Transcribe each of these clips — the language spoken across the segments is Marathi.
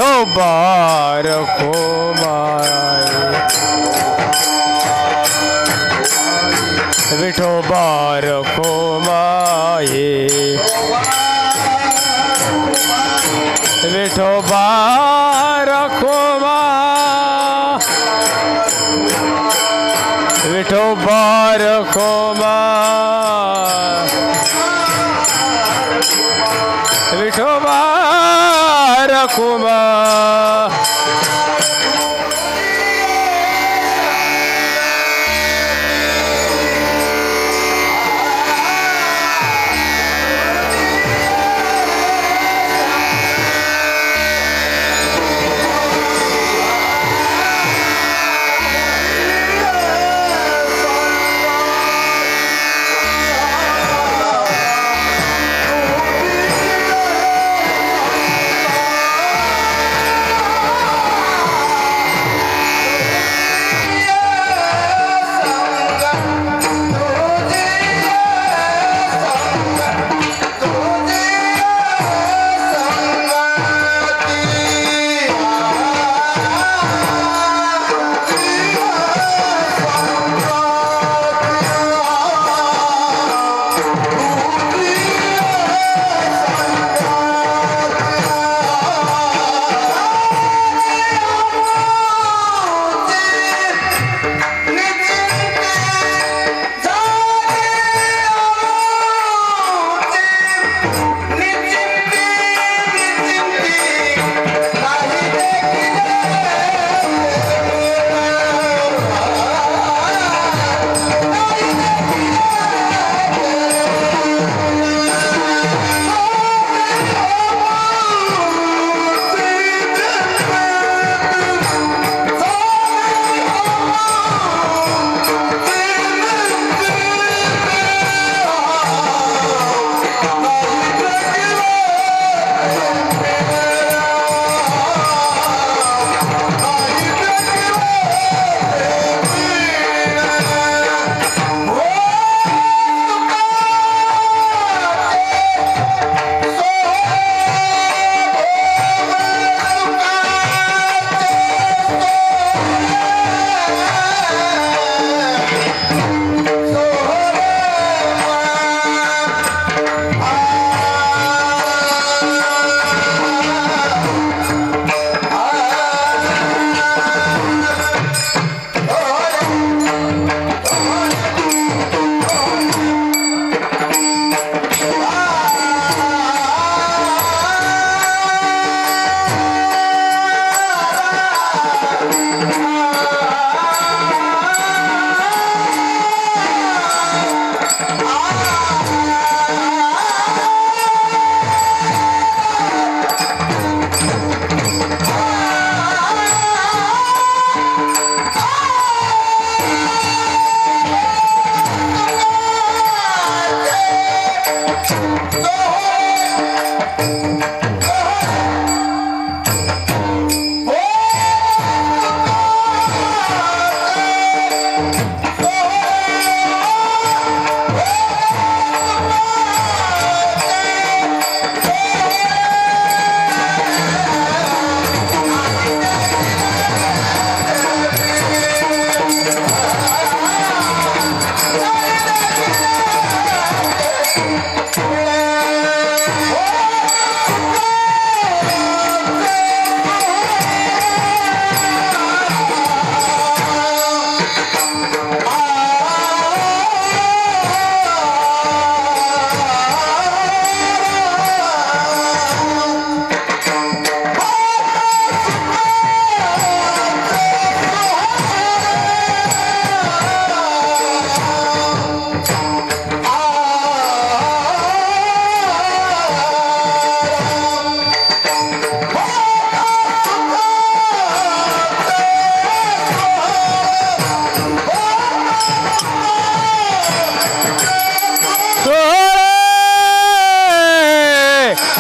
ओ बारको माये विठो बारको माये विठो बारको मा विठो बारको मा विठो बारको मा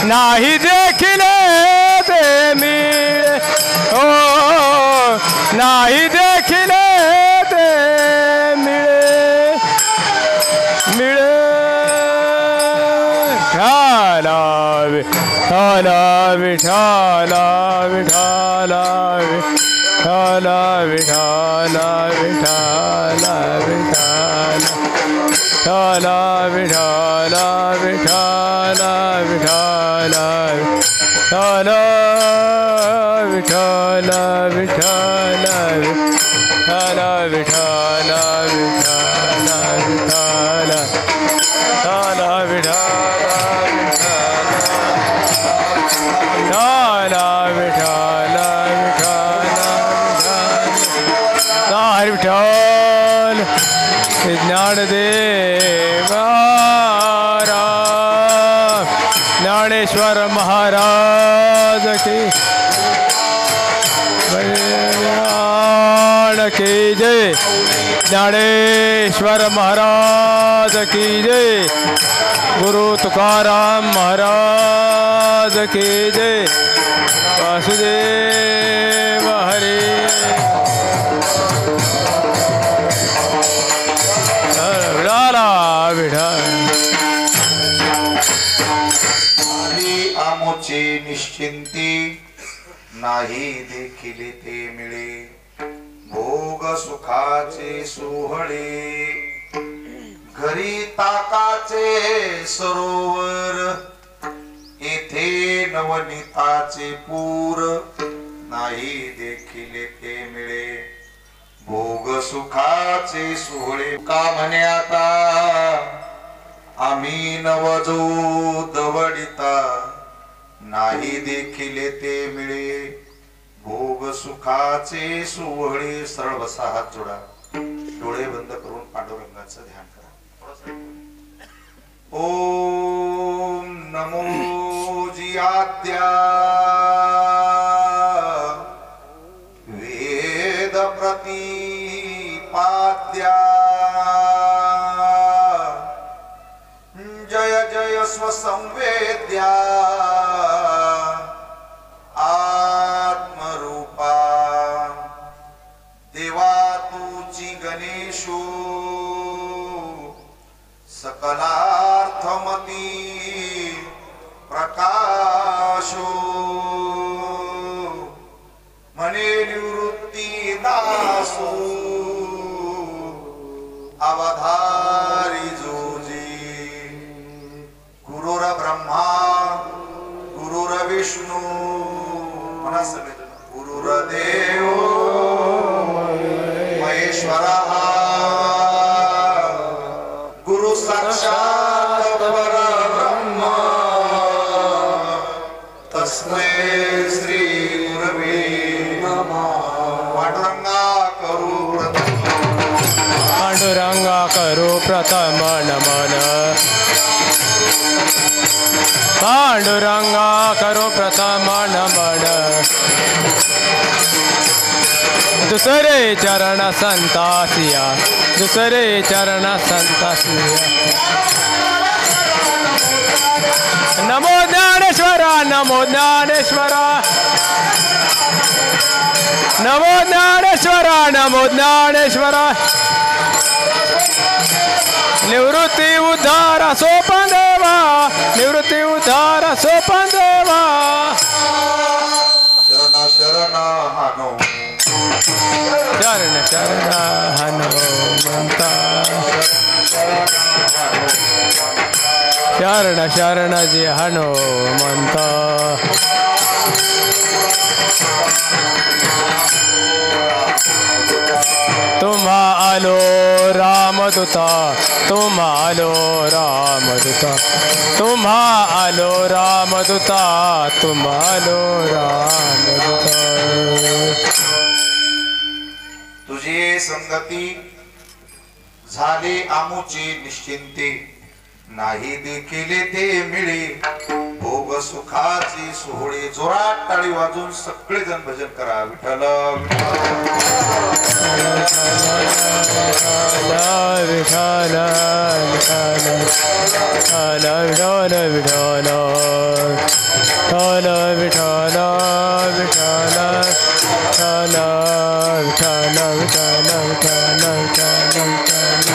नाही देखिले ते मिळे हो नाही देखिले ते मिळे मिळे ठाणावे विठ्ठल विठ्ठल विठ्ठल विठ्ठल विठ्ठल विठ्ठल विठ्ठल विठ्ठल विठ्ठल विठ्ठल विठ्ठल विठ्ठल विठ्ठल विठ्ठल विठ्ठल ज्ञानदेव ज्ञानेश्वर महाराज की जय ज्ञानेश्वर महाराज की जय गुरु तुकाराम महाराज की जय वासुदेव हरे आमोचे निश्चिंती नाही देखील ते मिळे भोग सुखाचे सोहळे घरी ताकाचे सरोवर येथे नवनीताचे पूर नाही देखील ते मिळे भोग सुखाचे सोहळे का म्हणे आता आम्ही नवजो दवडिता नाही देखील ते मिळे भोग सुखाचे सोहळे सरळ बसा हात जोडा डोळे बंद करून पांडुरंगाचं ध्यान करा ओम नमो जी आद्या वेद प्रतिपाद्या जय जय स्वसंवेद्या आत्मरूपा देवा तुची गणेशो सकलार्थमती प्रकाशो मने निवृत्ती दासो अवधारी जोजी गुरुर ब्रह्मा गुरुर विष्णू म्हणा सगळे गुरुर देव महेश्वरः गुरु साक्षात परब्रह्म तस्मै श्री गुरवे नमः पांडुरंगा करू प्रथम नमन पांडुरंगा करो प्रथम नमन दुसरे चरण संतासिया दुसरे चरण संतासिया नमो ज्ञानेश्वरा नमो ज्ञानेश्वरा नमो ज्ञानेश्वरा नमो ज्ञानेश्वरा निवृत्ती उद्धार सोपन देवा निवृत्ती उद्धार सोपन देवा शरण शरण हनो शरण शरण हनुमंता शरण शरण जी हनुमंता तुम्हा आलो रामदूता तुम्हा आलो रामदूता तुम्हा आलो रामदूता तुम्हा आलो रामदूता तुझी संगती झाले आमुची निश्चिंती नाही देखील ते मिळे भोग सुखाची सोहळे जोरात टाळी वाजून सगळे जण भजन करा विठ्ठल विठ्ठल विठ्ठल विठ्ठल विठ्ठल विठ्ठल विठ्ठल विठ्ठल विठ्ठल विठ्ठल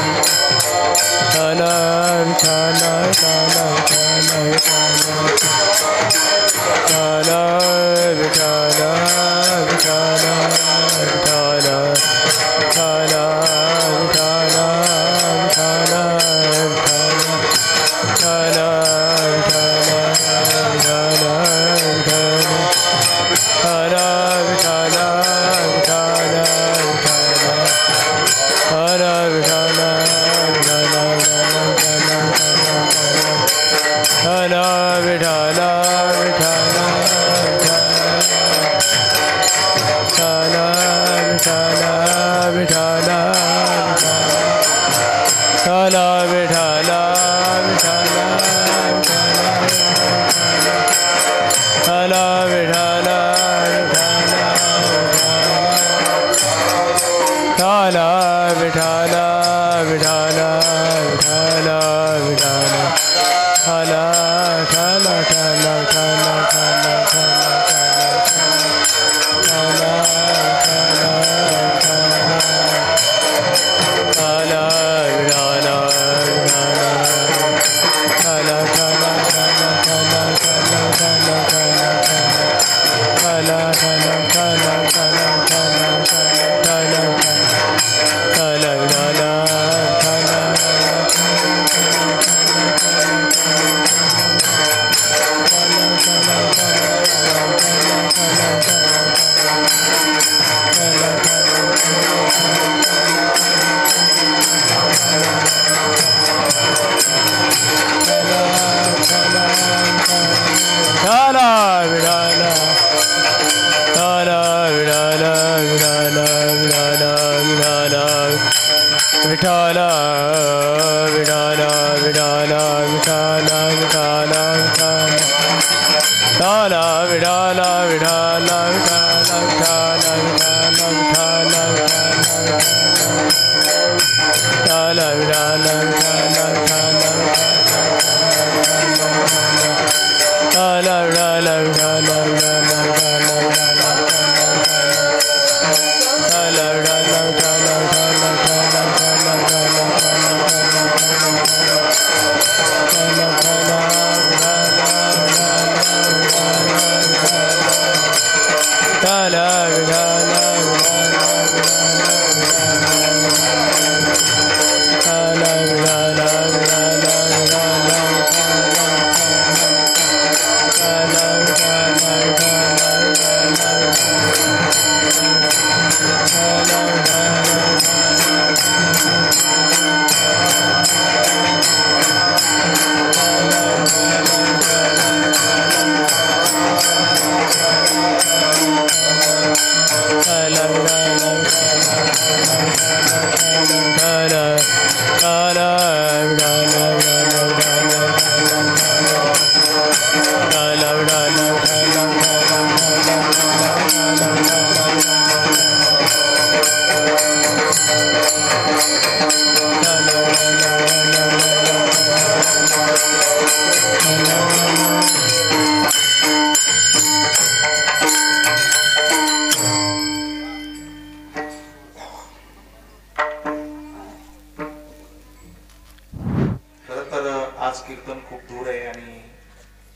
आज कीर्तन खूप दूर आहे आणि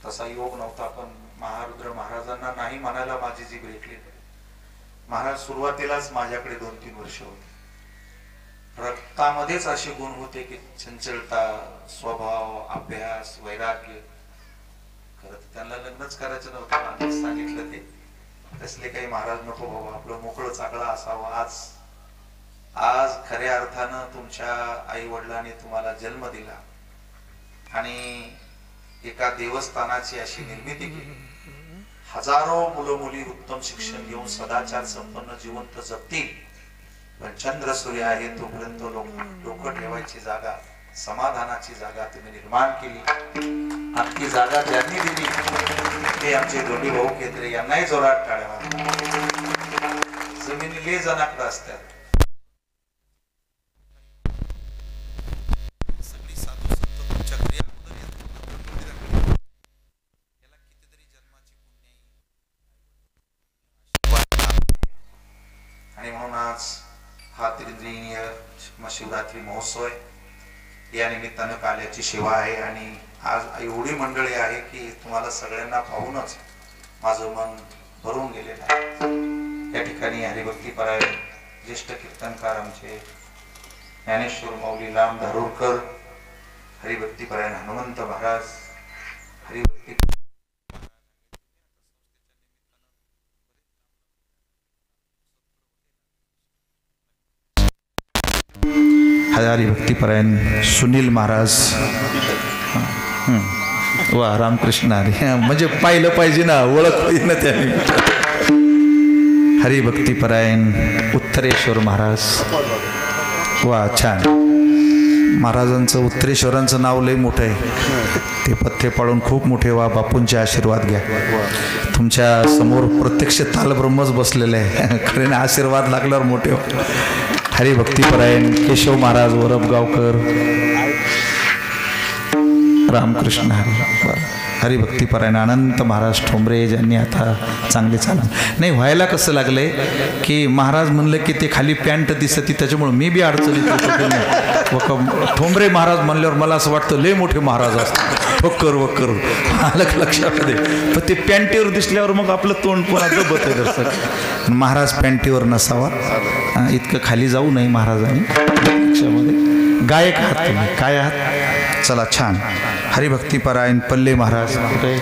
तसा योग नव्हता, पण महारुद्र महाराजांना नाही म्हणायला माझी जी भेटली. महाराज सुरुवातीलाच माझ्याकडे 2-3 वर्ष होते. रक्तामध्येच असे गुण होते की चंचलता, स्वभाव, अभ्यास, वैराग्य. खरं तर त्यांना लग्नच करायचं नव्हतं, आधीच सांगितलं ते. तसले काही महाराज नको बाबा, आपलं मोकळं चाकळं असावं. आज खऱ्या अर्थानं तुमच्या आई वडिलांनी तुम्हाला जन्म दिला आणि एका देवस्थानाची अशी निर्मिती केली. हजारो मुलं मुली उत्तम शिक्षण घेऊन सदाचार संपन्न जिवंत जगतील, पण चंद्र सूर्य आहे तोपर्यंत लोक ठेवायची जागा, समाधानाची जागा तुम्ही निर्माण केली. आणि ती जागा ज्यांनी दिली ते आमचे दोन्ही भाऊ केंद्रे, यांनाही जोरात टाळ्या. जमिनी ले जणाकडे असतात. आणि म्हणून आज हा त्रिदिनीय शिवरात्री महोत्सव आहे. या निमित्तानं काल्याची सेवा आहे आणि आज एवढी मंडळी आहे की तुम्हाला सगळ्यांना पाहूनच माझं मन भरून गेलेलं आहे. या ठिकाणी हरिभक्तीपरायण ज्येष्ठ कीर्तनकार आमचे ज्ञानेश्वर माऊली लांब धारूरकर, हरिभक्तीपरायण हनुमंत महाराज, हरिभक्ती हरिभक्तीपरायण सुनील महाराज, वा रामकृष्ण हरी, म्हणजे पाहिलं पाहिजे ना, ओळख पाहिजे ना त्याने. हरिभक्तीपरायण उत्तरेश्वर महाराज, वा छान. महाराजांचं उत्तरेश्वरांचं नाव लय मोठं आहे. ते पथ्य पाळून खूप मोठे व्हा. बापूंचे आशीर्वाद घ्या. तुमच्या समोर प्रत्यक्ष तालब्रह्मच बसलेले आहे. खरे ना, आशीर्वाद लागल्यावर मोठे व्हा. हरिभक्तीपरायण केशव महाराज वरपगावकर, रामकृष्ण हरी. हरिभक्तीपरायण अनंत महाराज ठोंबरे ज्यांनी आता चांगले चालवून नाही व्हायला कसं लागलंय की महाराज म्हणलं की ते खाली पॅन्ट दिसती त्याच्यामुळं मी बी अडचणीत होतो. ठोंबरे महाराज म्हणल्यावर मला असं वाटतं लय मोठे महाराज असतात वक्कर आलं लक्षात दे. पण ते पॅन्टीवर दिसल्यावर मग आपलं तोंड पुन्हा दबत आहे दर्शक. महाराज पॅन्टीवर नसावा इतकं खाली जाऊ नये महाराजांनी. लक्षामध्ये गायक आहात तुम्ही काय आहात चला छान. हरिभक्तीपरायण पल्ले महाराज कुठे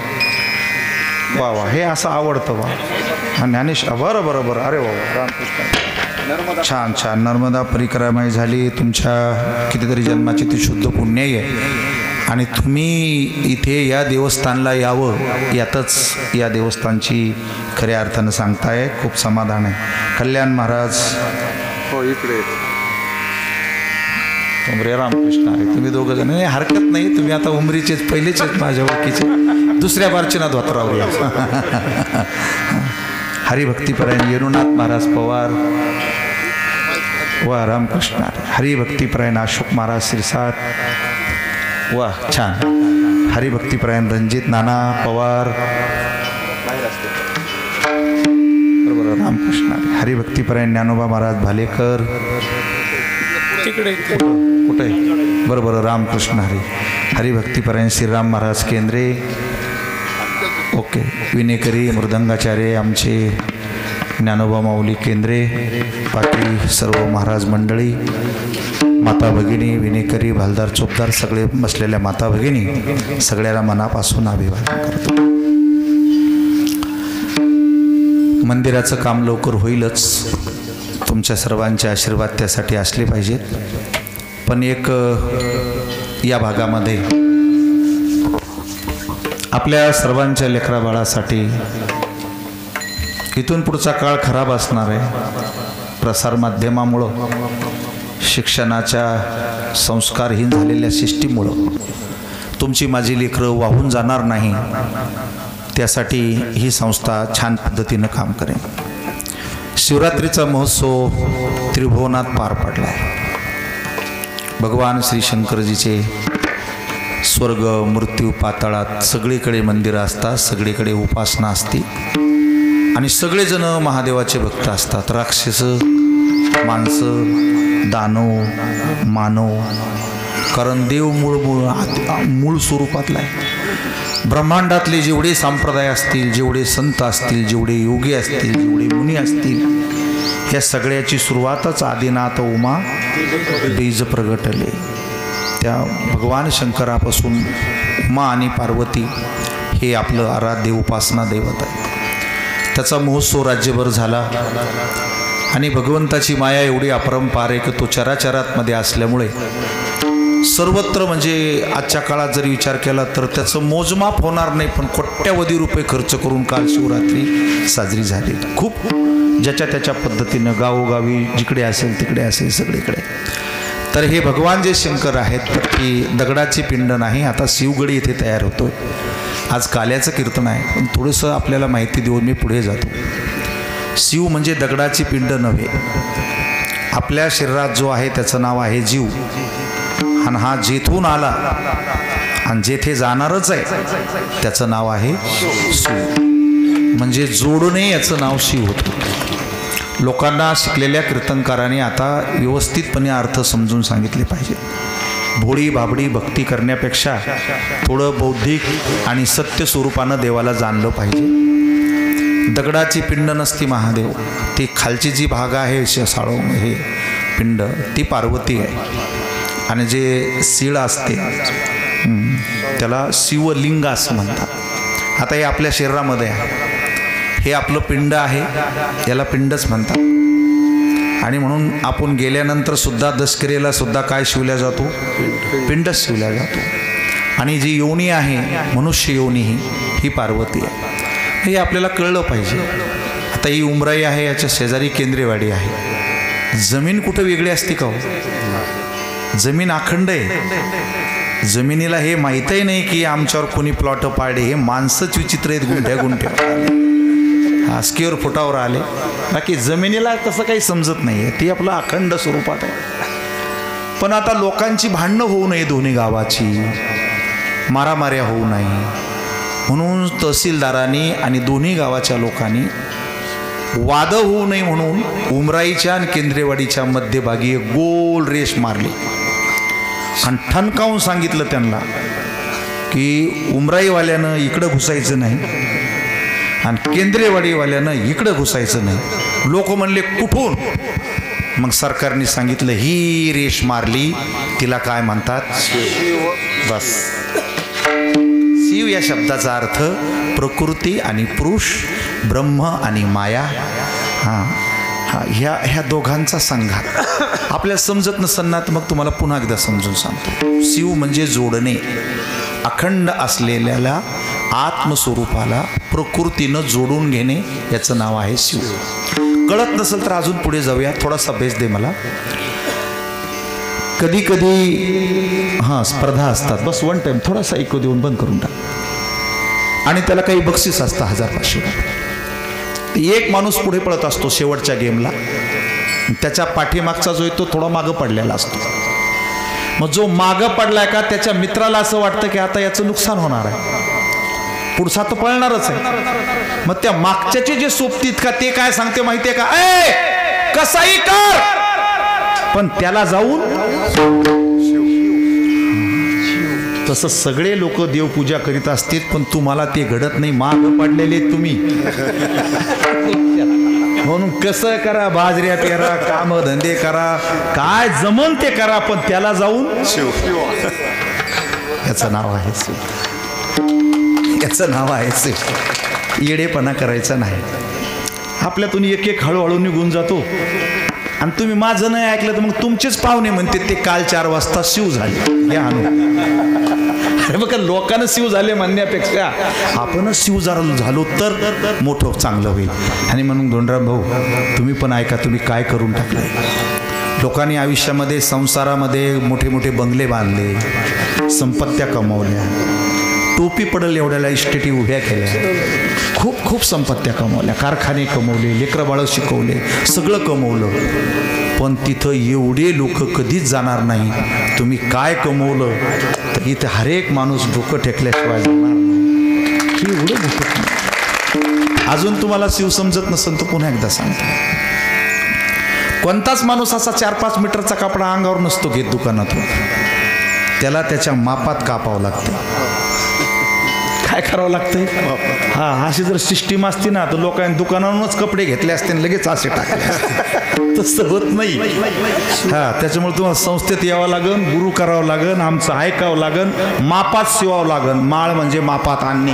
वा वा हे असं आवडतं वा. ज्ञानेश बरं अरे वा रामकृष्ण छान छान. नर्मदा परिक्रमा झाली तुमच्या कितीतरी जन्माची ती शुद्ध पुण्य आहे आणि तुम्ही इथे या देवस्थानला यावं यातच या देवस्थानची खऱ्या अर्थानं सांगताय. खूप समाधान आहे. कल्याण महाराज हो इकडे ठोंबरे रामकृष्ण आहे तुम्ही दोघं जण नाही हरकत नाही. तुम्ही आता उमरीचेच पहिलेच आहेत माझ्या ओळखीचे. दुसऱ्या बारचीना धोत्रावर या. हरिभक्तीपरायण येरुनाथ महाराज पवार वा रामकृष्ण. हरिभक्तीपरायण अशोक महाराज सिरसाट वा छान. हरिभक्तीपरायण रणजित नाना पवार बरोबर रामकृष्ण. हरिभक्तीपरायण ज्ञानोबा महाराज भालेकर तिकडे कुठे बरोबर रामकृष्ण. हरिभक्तीपरायण श्रीराम महाराज केंद्रे ओके. विनेकरी मृदंगाचार्य आमचे ज्ञानोबा माऊली केंद्रे. बाकी सर्व महाराज मंडळी माता भगिनी विनेकरी भालदार चोपदार सगळे बसलेल्या माता भगिनी सगळ्याला मनापासून अभिवादन करतो. मंदिराचं काम लवकर होईलच. तुमच्या सर्वांचे आशीर्वाद त्यासाठी असले पाहिजेत. पण एक या भागामध्ये आपल्या सर्वांच्या लेकरा बाळासाठी इथून पुढचा काळ खराब असणार आहे. प्रसारमाध्यमामुळं शिक्षणाच्या संस्कारहीन झालेल्या सिस्टीममुळं तुमची माझी लेकरं वाहून जाणार नाही. त्यासाठी ही संस्था छान पद्धतीनं काम करेल. शिवरात्रीचा महोत्सव त्रिभुवनात पार पडला आहे. भगवान श्री शंकरजीचे स्वर्ग मृत्यू पाताळात सगळीकडे मंदिरं असतात. सगळीकडे उपासना असते आणि सगळेजण महादेवाचे भक्त असतात. राक्षस माणसं दानव मानव कारण देव मूळ स्वरूपातला आहे. ब्रह्मांडातले जेवढे संप्रदाय असतील जेवढे संत असतील जेवढे योगी असतील जेवढे मुनी असतील या सगळ्याची सुरुवातच आदिनाथ उमा बीज प्रगटले. त्या भगवान शंकरापासून उमा आणि पार्वती हे आपलं आराध्य उपासना दैवत आहे. त्याचा महोत्सव राज्यभर झाला आणि भगवंताची माया एवढी अपरंपार आहे की तो चराचरातमध्ये असल्यामुळे सर्वत्र म्हणजे आजच्या काळात जरी विचार केला तर त्याचं मोजमाप होणार नाही. पण कोट्यावधी रुपये खर्च करून काल शिवरात्री साजरी झाली. खूप ज्याच्या त्याच्या पद्धतीनं गावोगावी जिकडे असेल तिकडे असेल सगळीकडे. तर हे भगवान जे शंकर आहेत तर ती दगडाची पिंड नाही. आता शिवगडी इथे तयार होतोय. आज काल्याचं कीर्तन आहे पण थोडंसं आपल्याला माहिती देऊन मी पुढे जातो. शिव म्हणजे दगडाची पिंड नव्हे. आपल्या शरीरात जो आहे त्याचं नाव आहे जीव आणि हा जेथून आला आणि जेथे जाणारच आहे त्याचं नाव आहे शिव. म्हणजे जोडणे याचं नाव शिव होतं. लोकांना शिकलेल्या कीर्तनकारांनी आता व्यवस्थितपणे अर्थ समजून सांगितले पाहिजे. भोळी बाबडी भक्ती करण्यापेक्षा थोडं बौद्धिक आणि सत्य स्वरूपानं देवाला जाणलं पाहिजे. दगडाची पिंड नसती महादेव. ती खालची जी भाग आहे साळो हे पिंड ती पार्वती आहे आणि जे सीळ असते त्याला शिवलिंग असं म्हणतात. आता हे आपल्या शरीरामध्ये आहे. हे आपलं पिंड आहे याला पिंडच म्हणतात. आणि म्हणून आपण गेल्यानंतर सुद्धा दशकरेला सुद्धा काय शिवल्या जातो पिंडच शिवल्या जातो. आणि जी योनी आहे मनुष्य योनी ही पार्वती आहे. हे आपल्याला कळलं पाहिजे. आता ही उमराई आहे याच्या शेजारी केंद्रेवाडी आहे. जमीन कुठं वेगळी असते का हो? जमीन अखंड आहे. जमिनीला हे माहीतही नाही की आमच्यावर कोणी प्लॉट पाडे. हे माणसंच विचित्र आहेत. गुंठ्या स्क्वेअर फुटावर आले. बाकी जमिनीला तसं काही समजत नाही आहे. ती आपलं अखंड स्वरूपात आहे. पण आता लोकांची भांडणं होऊ नये दोन्ही गावाची मारामाऱ्या होऊ नये म्हणून तहसीलदारांनी आणि दोन्ही गावाच्या लोकांनी वाद होऊ नये म्हणून उमराईच्या आणि केंद्रेवाडीच्या मध्यभागी एक गोल रेष मारली आणि ठणकावून सांगितलं त्यांना की उमराईवाल्यानं इकडं घुसायचं नाही आणि केंद्रेवाडीवाल्यानं इकडं घुसायचं नाही. लोक म्हणले कुठून? मग सरकारने सांगितलं ही रेष मारली तिला काय म्हणतात? बस. शिव या शब्दाचा अर्थ प्रकृती आणि पुरुष, ब्रह्म आणि माया. ह्या दोघांचा संघात आपल्याला समजत नसताना मग तुम्हाला पुन्हा एकदा समजून सांगतो. शिव म्हणजे जोडणे, अखंड असलेल्याला आत्मस्वरूपाला प्रकृतीनं जोडून घेणे, याचं नाव आहे शिव. कळत नसेल तर अजून पुढे जाऊया, थोडासा बेस दे मला. कधी कधी स्पर्धा असतात, बस वन टाइम थोडासा ऐकू देऊन बंद करून टाक, आणि त्याला काही बक्षीस असतं 1000-500. एक माणूस पुढे पळत असतो शेवटच्या गेमला, त्याच्या पाठीमागचा जो आहे तो थोडा मागं पडलेला असतो. मग जो मागं पडलाय का त्याच्या मित्राला असं वाटतं की आता याचं नुकसान होणार आहे, पुढचा तर पळणारच आहे. मग त्या मागच्याचे जे सोबतीत का ते काय सांगते माहितीये का, ए कसाही कर, पण त्याला जाऊन. तसं सगळे लोक देवपूजा करीत असतील, पण तुम्हाला ते घडत नाही, माग पडलेले तुम्ही. म्हणून कसं करा, बाजऱ्या पेरा, काम धंदे करा, काय जमन ते करा, पण त्याला जाऊन शिव. याचं नाव आहे शिव. याचं नाव आहे शिव. येडेपणा करायचा नाही. आपल्यातून एक एक हळूहळू निघून जातो, आणि तुम्ही माझं नाही ऐकलं तर मग तुमचेच पाहुणे म्हणते ते काल 4 वाजता शिव झाले. या अरे बघा, लोकांना शिव झाले म्हणण्यापेक्षा आपणच शिव झालो तर मोठं चांगलं होईल. आणि म्हणून धोंडराम भाऊ तुम्ही पण ऐका, तुम्ही काय करून टाकलंय. लोकांनी आयुष्यामध्ये संसारामध्ये मोठे मोठे बंगले बांधले, संपत्त्या कमावल्या, टोपी पडल एवढ्याला इस्टेटी उभ्या केल्या, खूप खूप संपत्त्या कमावल्या, कारखाने कमवले, लेकरं बाळं शिकवले, सगळं कमवलं, पण तिथं एवढे लोक कधीच जाणार नाही तुम्ही काय कमवलं. तर इथं हरेक माणूस डोकं टेकल्याशिवाय जाणार नाही. एवढं मोठं. अजून तुम्हाला शिव समजत नसेल तर पुन्हा एकदा सांगतो. कोणताच माणूस असा 4-5 मीटरचा कपडा अंगावर नसतो घेत दुकानातून, त्याला त्याच्या मापात कापावं लागतं. काय करावं लागतंय? अशी जर सिस्टीम असती ना तर लोकांनी दुकानावरूनच कपडे घेतले असते आणि लगेच असे टाकले असते. तसं होत नाही. त्याच्यामुळे तुम्हाला संस्थेत यावं लागन, गुरु करावं लागन, आमचं ऐकावं लागन, मापात शिवावं लागन. माळ म्हणजे मापात आणणे.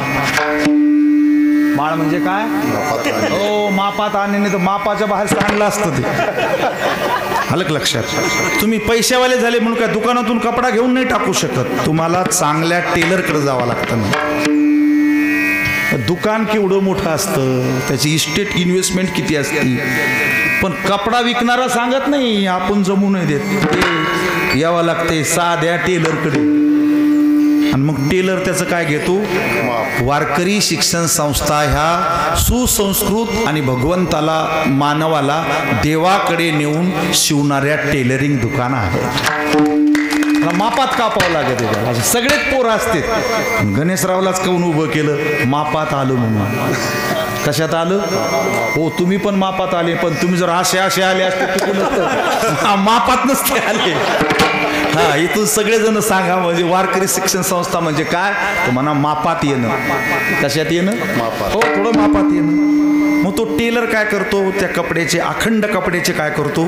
माळ म्हणजे काय? हो, मापात आणणे, नाही तर मापाच्या बाहेर सांडलं असतं ते. आलं लक्षात? तुम्ही पैशावाले झाले म्हणून काय दुकानातून कपडा घेऊन नाही टाकू शकत. तुम्हाला चांगल्या टेलरकडे जावं लागतं ना. दुकान केवढं मोठं असतं, त्याची इस्टेट इन्व्हेस्टमेंट किती असते, पण कपडा विकणारा सांगत नाही आपण जमू नाही देत. ते यावं लागते साध्या टेलरकडे, आणि मग टेलर त्याचं काय घेतो? वारकरी शिक्षण संस्था ह्या सुसंस्कृत आणि भगवंताला, मानवाला देवाकडे नेऊन शिवणाऱ्या टेलरिंग दुकानं आहेत. मापात कापावं लागत आहे. सगळेच पोरं असते. गणेशरावलाच काऊन उभं केलं? मापात आलं म्हणून. कशात आलं? हो, तुम्ही पण मापात आले, पण तुम्ही जर असे आले असते मापात नसते आले. इथून सगळेजण सांगा, म्हणजे वारकरी शिक्षण संस्था म्हणजे काय? तर म्हणा मापात येणं. कशात येणं? मापात. हो, थोडं मापात येणं. मग तो टेलर काय करतो? त्या कपड्याचे, अखंड कपड्याचे काय करतो?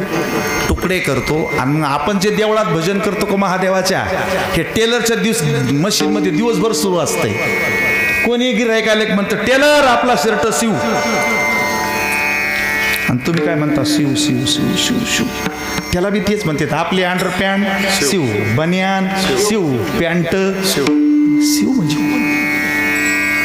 तुकडे करतो. आणि मग आपण जे देवळात भजन करतो का महादेवाच्या, हे टेलरच्या मशीनमध्ये दिवसभर सुरू असते. कोणी गिऱ्हाईक आले म्हणतं टेलर आपला शर्ट शिव, आणि तुम्ही काय म्हणता? शिव शिव शिव शिव शिव. त्याला बी तेच म्हणतात. आपली अंडर पॅन्ट शिव, बनियान शिव, पॅन्ट शिव. शिव म्हणजे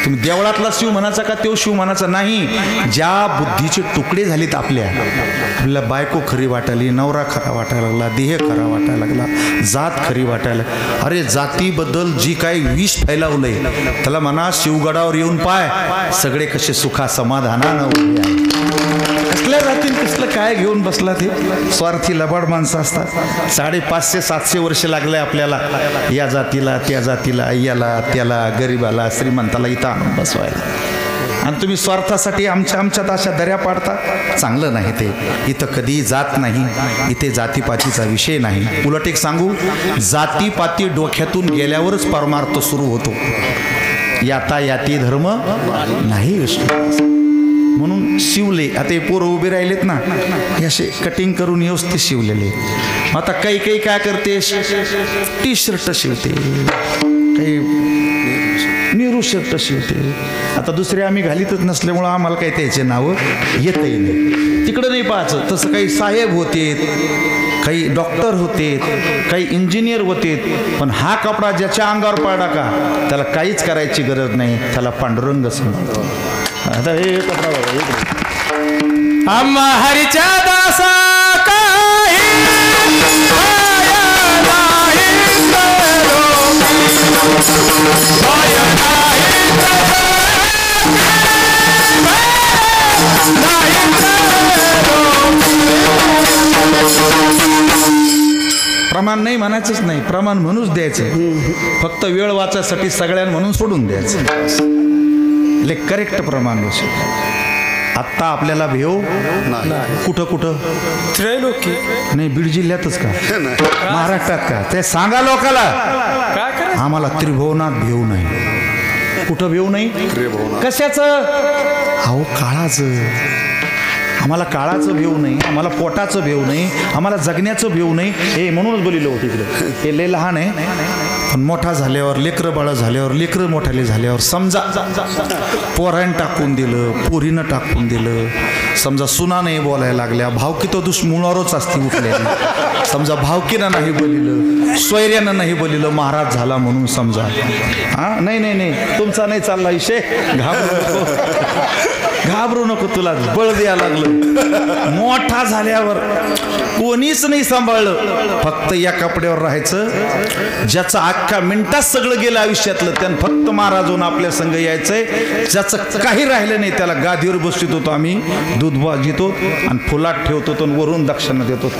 तुम्ही देवळातला शिव म्हणायचा का तो शिव म्हणायचा नाही? ज्या बुद्धीचे तुकडे झालेत आपल्याला बायको खरी वाटायली, नवरा खरा वाटायला लागला, देह खरा वाटायला लागला, जात खरी वाटायला. अरे जातीबद्दल जी काही विष फैलावलंय त्याला म्हणा शिवगडावर येऊन पाय, सगळे कसे सुखा समाधानानं उभे आहे. कसल्या जातील कसलं काय घेऊन बसला ते स्वार्थी लबाड माणसं असतात. 550-700 वर्ष लागले आपल्याला या जातीला त्या जातीला याला त्याला गरीबाला श्रीमंताला इथं आणून बसवायला, आणि तुम्ही स्वार्थासाठी आमच्यात अशा दऱ्या पाडता. चांगलं नाही ते. इथं कधी जात नाही, इथे जातीपातीचा विषय नाही. उलट एक सांगू, जातीपाती डोक्यातून गेल्यावरच परमार्थ सुरू होतो. याता याती धर्म नाही विष्णू. म्हणून शिवले. आता हे पोरं उभे राहिलेत ना, हे असे कटिंग करून व्यवस्थित शिवलेले. आता काही काही काय करते, टी शर्ट शिवते, काही नेहरू शर्ट शिवते. आता दुसरे आम्ही घालीतच नसल्यामुळं आम्हाला काही त्याचे नावं येतही नाही. तिकडं नाही पाहायचं. तसं काही साहेब होते, काही डॉक्टर होते, काही इंजिनियर होते. पण हा कपडा ज्याच्या अंगावर पाडा का त्याला काहीच करायची गरज नाही, त्याला पांडुरंग समजतो. आता हे कपडा बघा, आम्हा हरीच्या दासा प्रमाण नाही म्हणायचंच नाही, प्रमाण म्हणूच द्यायचं. फक्त वेळ वाचायसाठी सगळ्यांना म्हणून सोडून द्यायचं. ले करेक्ट प्रमाण बसेल. आत्ता आपल्याला भेव कुठं कुठं त्रैलोकी नाही, बीड जिल्ह्यातच का महाराष्ट्रात का ते सांगा लोकाला. आम्हाला त्रिभुवनात भेव नाही. कुठं भेव नाही? कशाचं? अहो काळाचं. आम्हाला काळाचं भेव नाही, आम्हाला पोटाचं भेव नाही, आम्हाला जगण्याचं भेव नाही. हे म्हणूनच बोलिलो होतं तिकडे. हे लय लहान आहे, पण मोठा झाल्यावर लेकरं बाळ झाल्यावर लेकरं मोठाले झाल्यावर समजा पोरानं टाकून दिलं, पोरीनं टाकून दिलं, समजा सुनाने बोलायला लागल्या, भावकी तो दुश्मनावरच असती उठलेली. समजा भावकीनं नाही बोलिलं, सोयऱ्यानं नाही बोलिलं, महाराज झाला म्हणून समजा. हां नाही नाही नाही, तुमचा नाही चालला विषय. घाबरू नको, तुला बळ द्यायला लागलं. मोठा झाल्यावर कोणीच नाही सांभाळलं, फक्त या कपड्यावर राहायचं. ज्याचं अख्खा मिनिटात सगळं गेलं आयुष्यातलं, त्यानं फक्त महाराज होऊन आपल्या संग यायचंय. ज्याचं काही राहिलं नाही त्याला गादीवर बसवित होतो आम्ही, दूध भाजितो आणि फुलात ठेवतो आणि वरून दक्षिणा देतो.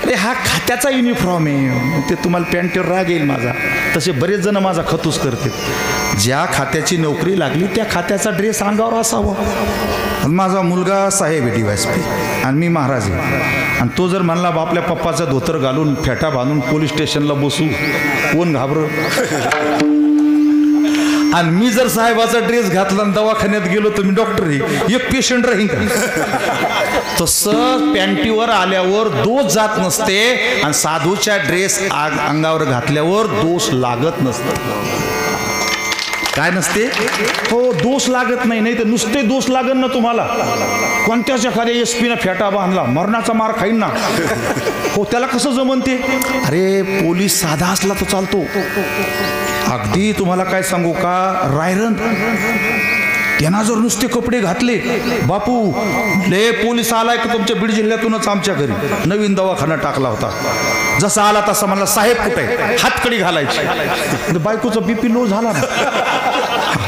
अरे हा खात्याचा युनिफॉर्म आहे, ते तुम्हाला पॅन्टवर राग येईल माझा. तसे बरेच जण माझा खतूस करतात. ज्या खात्याची नोकरी लागली त्या खात्याचा ड्रेस अंगावर असावा. माझा मुलगा साहेब आहे DYSP आणि मी महाराज आहे. आणि तो जर म्हणला आपल्या पप्पाचं धोतर घालून फेटा बांधून पोलीस स्टेशनला बसू, कोण घाबर? आणि मी जर साहेबाचा ड्रेस घातला आणि दवाखान्यात गेलो तर मी डॉक्टर आहे, एक पेशंट राहीन का? तसं पॅन्टीवर आल्यावर दोष जात नसते आणि साधूच्या ड्रेस अंगावर घातल्यावर दोष लागत नसतं. काय नसते? हो, दोष लागत नाही. नाही तर नुसते दोष लागन ना तुम्हाला. कोणत्याच एखाद्या SP फेटा बांधला, मरणाचा मार खाईन ना. हो, त्याला कसं जमन ते? अरे पोलीस साधा असला तर चालतो. अगदी तुम्हाला काय सांगू का, रायरन त्यांना जर नुसते कपडे घातले, बापू ले पोलीस आलाय की तुमच्या बीड जिल्ह्यातूनच आमच्या घरी नवीन दवाखाना टाकला होता. जसा आला तसा म्हणला साहेब कुठे, हातकडी घालायची. बायकोचा BP लो झाला ना,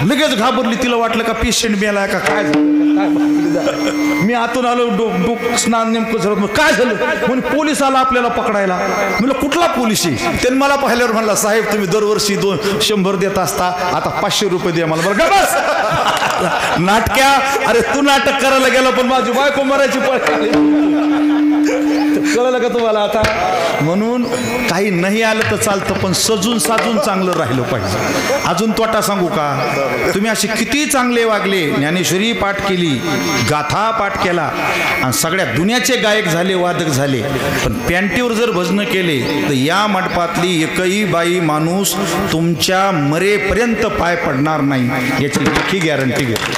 लगेच घाबरली. तिला वाटलं का पेशंट मेलाय का काय. मी आतून आलो, स्नान नेमकं झालं. काय झालं म्हणून पोलीस आला आपल्याला पकडायला. म्हणलं कुठला पोलीस आहे? त्यांनी मला पाहिल्यावर म्हणला साहेब तुम्ही दरवर्षी 200 देत असता, आता 500 रुपये द्या मला. बरं बस नाटक्या. अरे तू नाटक करायला गेला पण माझी बायको मरायची कळलं का तुम्हाला आता? म्हणून काही नाही आलं तर चालतं, पण सजून साजून चांगलं राहिलं पाहिजे. अजून तोटा सांगू का, तुम्ही असे किती चांगले वागले, ज्ञानेश्वरी पाठ केली, गाथा पाठ केला आणि सगळ्या दुनियाचे गायक झाले, वादक झाले, पण पॅन्टीवर जर भजन केले तर या मंडपातली एकही बाई माणूस तुमच्या मरेपर्यंत पाय पडणार नाही, याची नक्की गॅरंटी घेतो.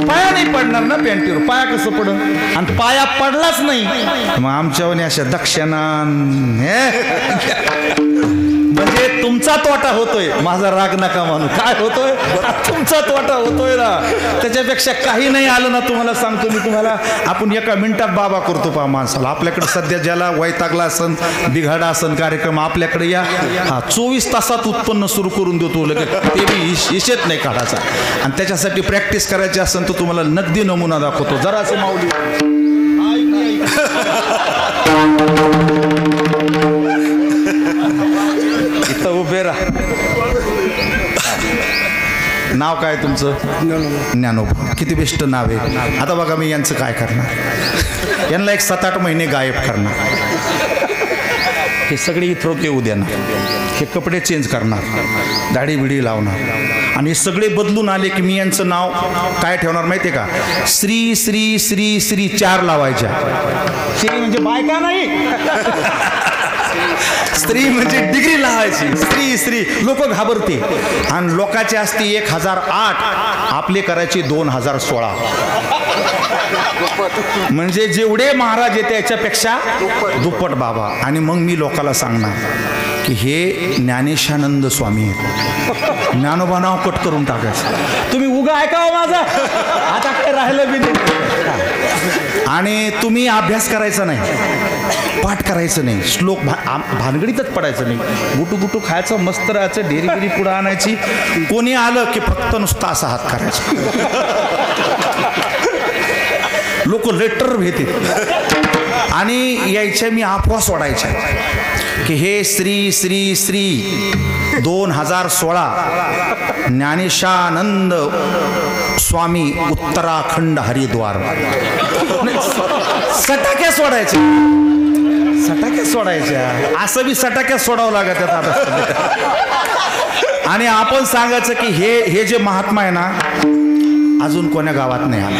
पाया नाही पडणार ना पॅन्टीवर. पाया कसं पडन? आणि पाया पडलाच नाही मग आमच्यावर अशा दक्षिणा म्हणजे तुमचा तोटा होतोय, माझा राग नका मानू. काय होतोय? तुमचा तोटा होतोय ना. त्याच्यापेक्षा काही नाही आलं ना, तुम्हाला सांगतो मी तुम्हाला, आपण एका मिनिटात बाबा करतो पहा माणसाला. आपल्याकडे सध्या ज्याला वैतागला असन, बिघाडा असन कार्यक्रम, आपल्याकडे या 24 तासात उत्पन्न सुरू करून देतो लगेच. ते बी हिशेत नाही काढायचा. आणि त्याच्यासाठी प्रॅक्टिस करायची असेल तर तुम्हाला नगदी नमुना दाखवतो. जरासं माऊली इथं उभे राहा. नाव काय तुमचं? ज्ञानोबा. किती बेस्ट नाव आहे. आता बघा मी यांचं काय करणार, यांना एक 7-8 महिने गायब करणार. हे सगळे इथं येऊ देणार, हे कपडे चेंज करणार, दाढी बिडी लावणार, आणि सगळे बदलून आले की मी यांचं नाव काय ठेवणार माहिती आहे का? श्री श्री श्री श्री 4 लावायच्या. श्री म्हणजे बायका नाही, स्त्री म्हणजे डिग्री लावायची. स्त्री स्त्री लोक घाबरते. आणि लोकांची असते 1008, आपले करायची 2016. म्हणजे जेवढे महाराज येते याच्यापेक्षा दुप्पट बाबा. आणि मग मी लोकाला सांगणार की हे ज्ञानेशानंद स्वामी आहेत. ज्ञानोबा नाव कट करून टाकायचं. तुम्ही उगा ऐकावं माझा, आता काय राहिलं बी नाही. आणि तुम्ही अभ्यास करायचा नाही, पाठ करायचं नाही, श्लोक भानगडीतच पडायचं नाही. बुटू बुटू खायचं, मस्त राहायचं, डेरी बिरी पुढं आणायची. कोणी आलं की फक्त नुसता असा हात करायचा. लोक लेटर भेटे. आणि यायच्या मी अफवा सोडायच्या की हे श्री श्री श्री 2016 ज्ञानेशानंद स्वामी उत्तराखंड हरिद्वार. सटाक्या सोडायच्या, सटाक्या सोडायच्या. असं बी सटाक्या सोडावं लागत आता. आणि आपण सांगायचं की हे जे महात्मा आहे ना, अजून कोण्या गावात नाही आला.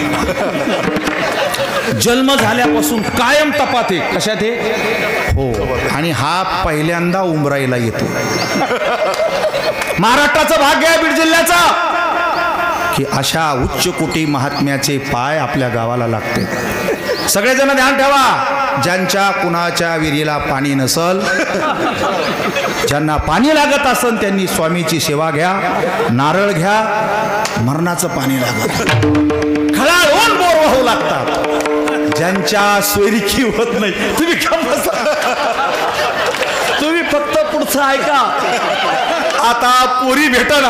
जन्म झाल्यापासून कायम तपात आहे. कशात आहे? हो. आणि हा पहिल्यांदा उमराईला येतो. महाराष्ट्राचं भाग्य आहे बीड जिल्ह्याचा की अशा उच्च कोटी महात्म्याचे पाय आपल्या गावाला लागते. सगळेजण ध्यान ठेवा, ज्यांच्या कुणाच्या विहिरीला पाणी नसल, ज्यांना पाणी लागत असेल त्यांनी स्वामीची सेवा घ्या, नारळ घ्या. मरणाचं पाणी लागत, खळाळून बोर वाहू लागतात. ज्यांच्या सोयरीकी होत नाही, तुम्ही का बसा, तुम्ही फक्त पुढचं ऐका. आता पोरी भेटना,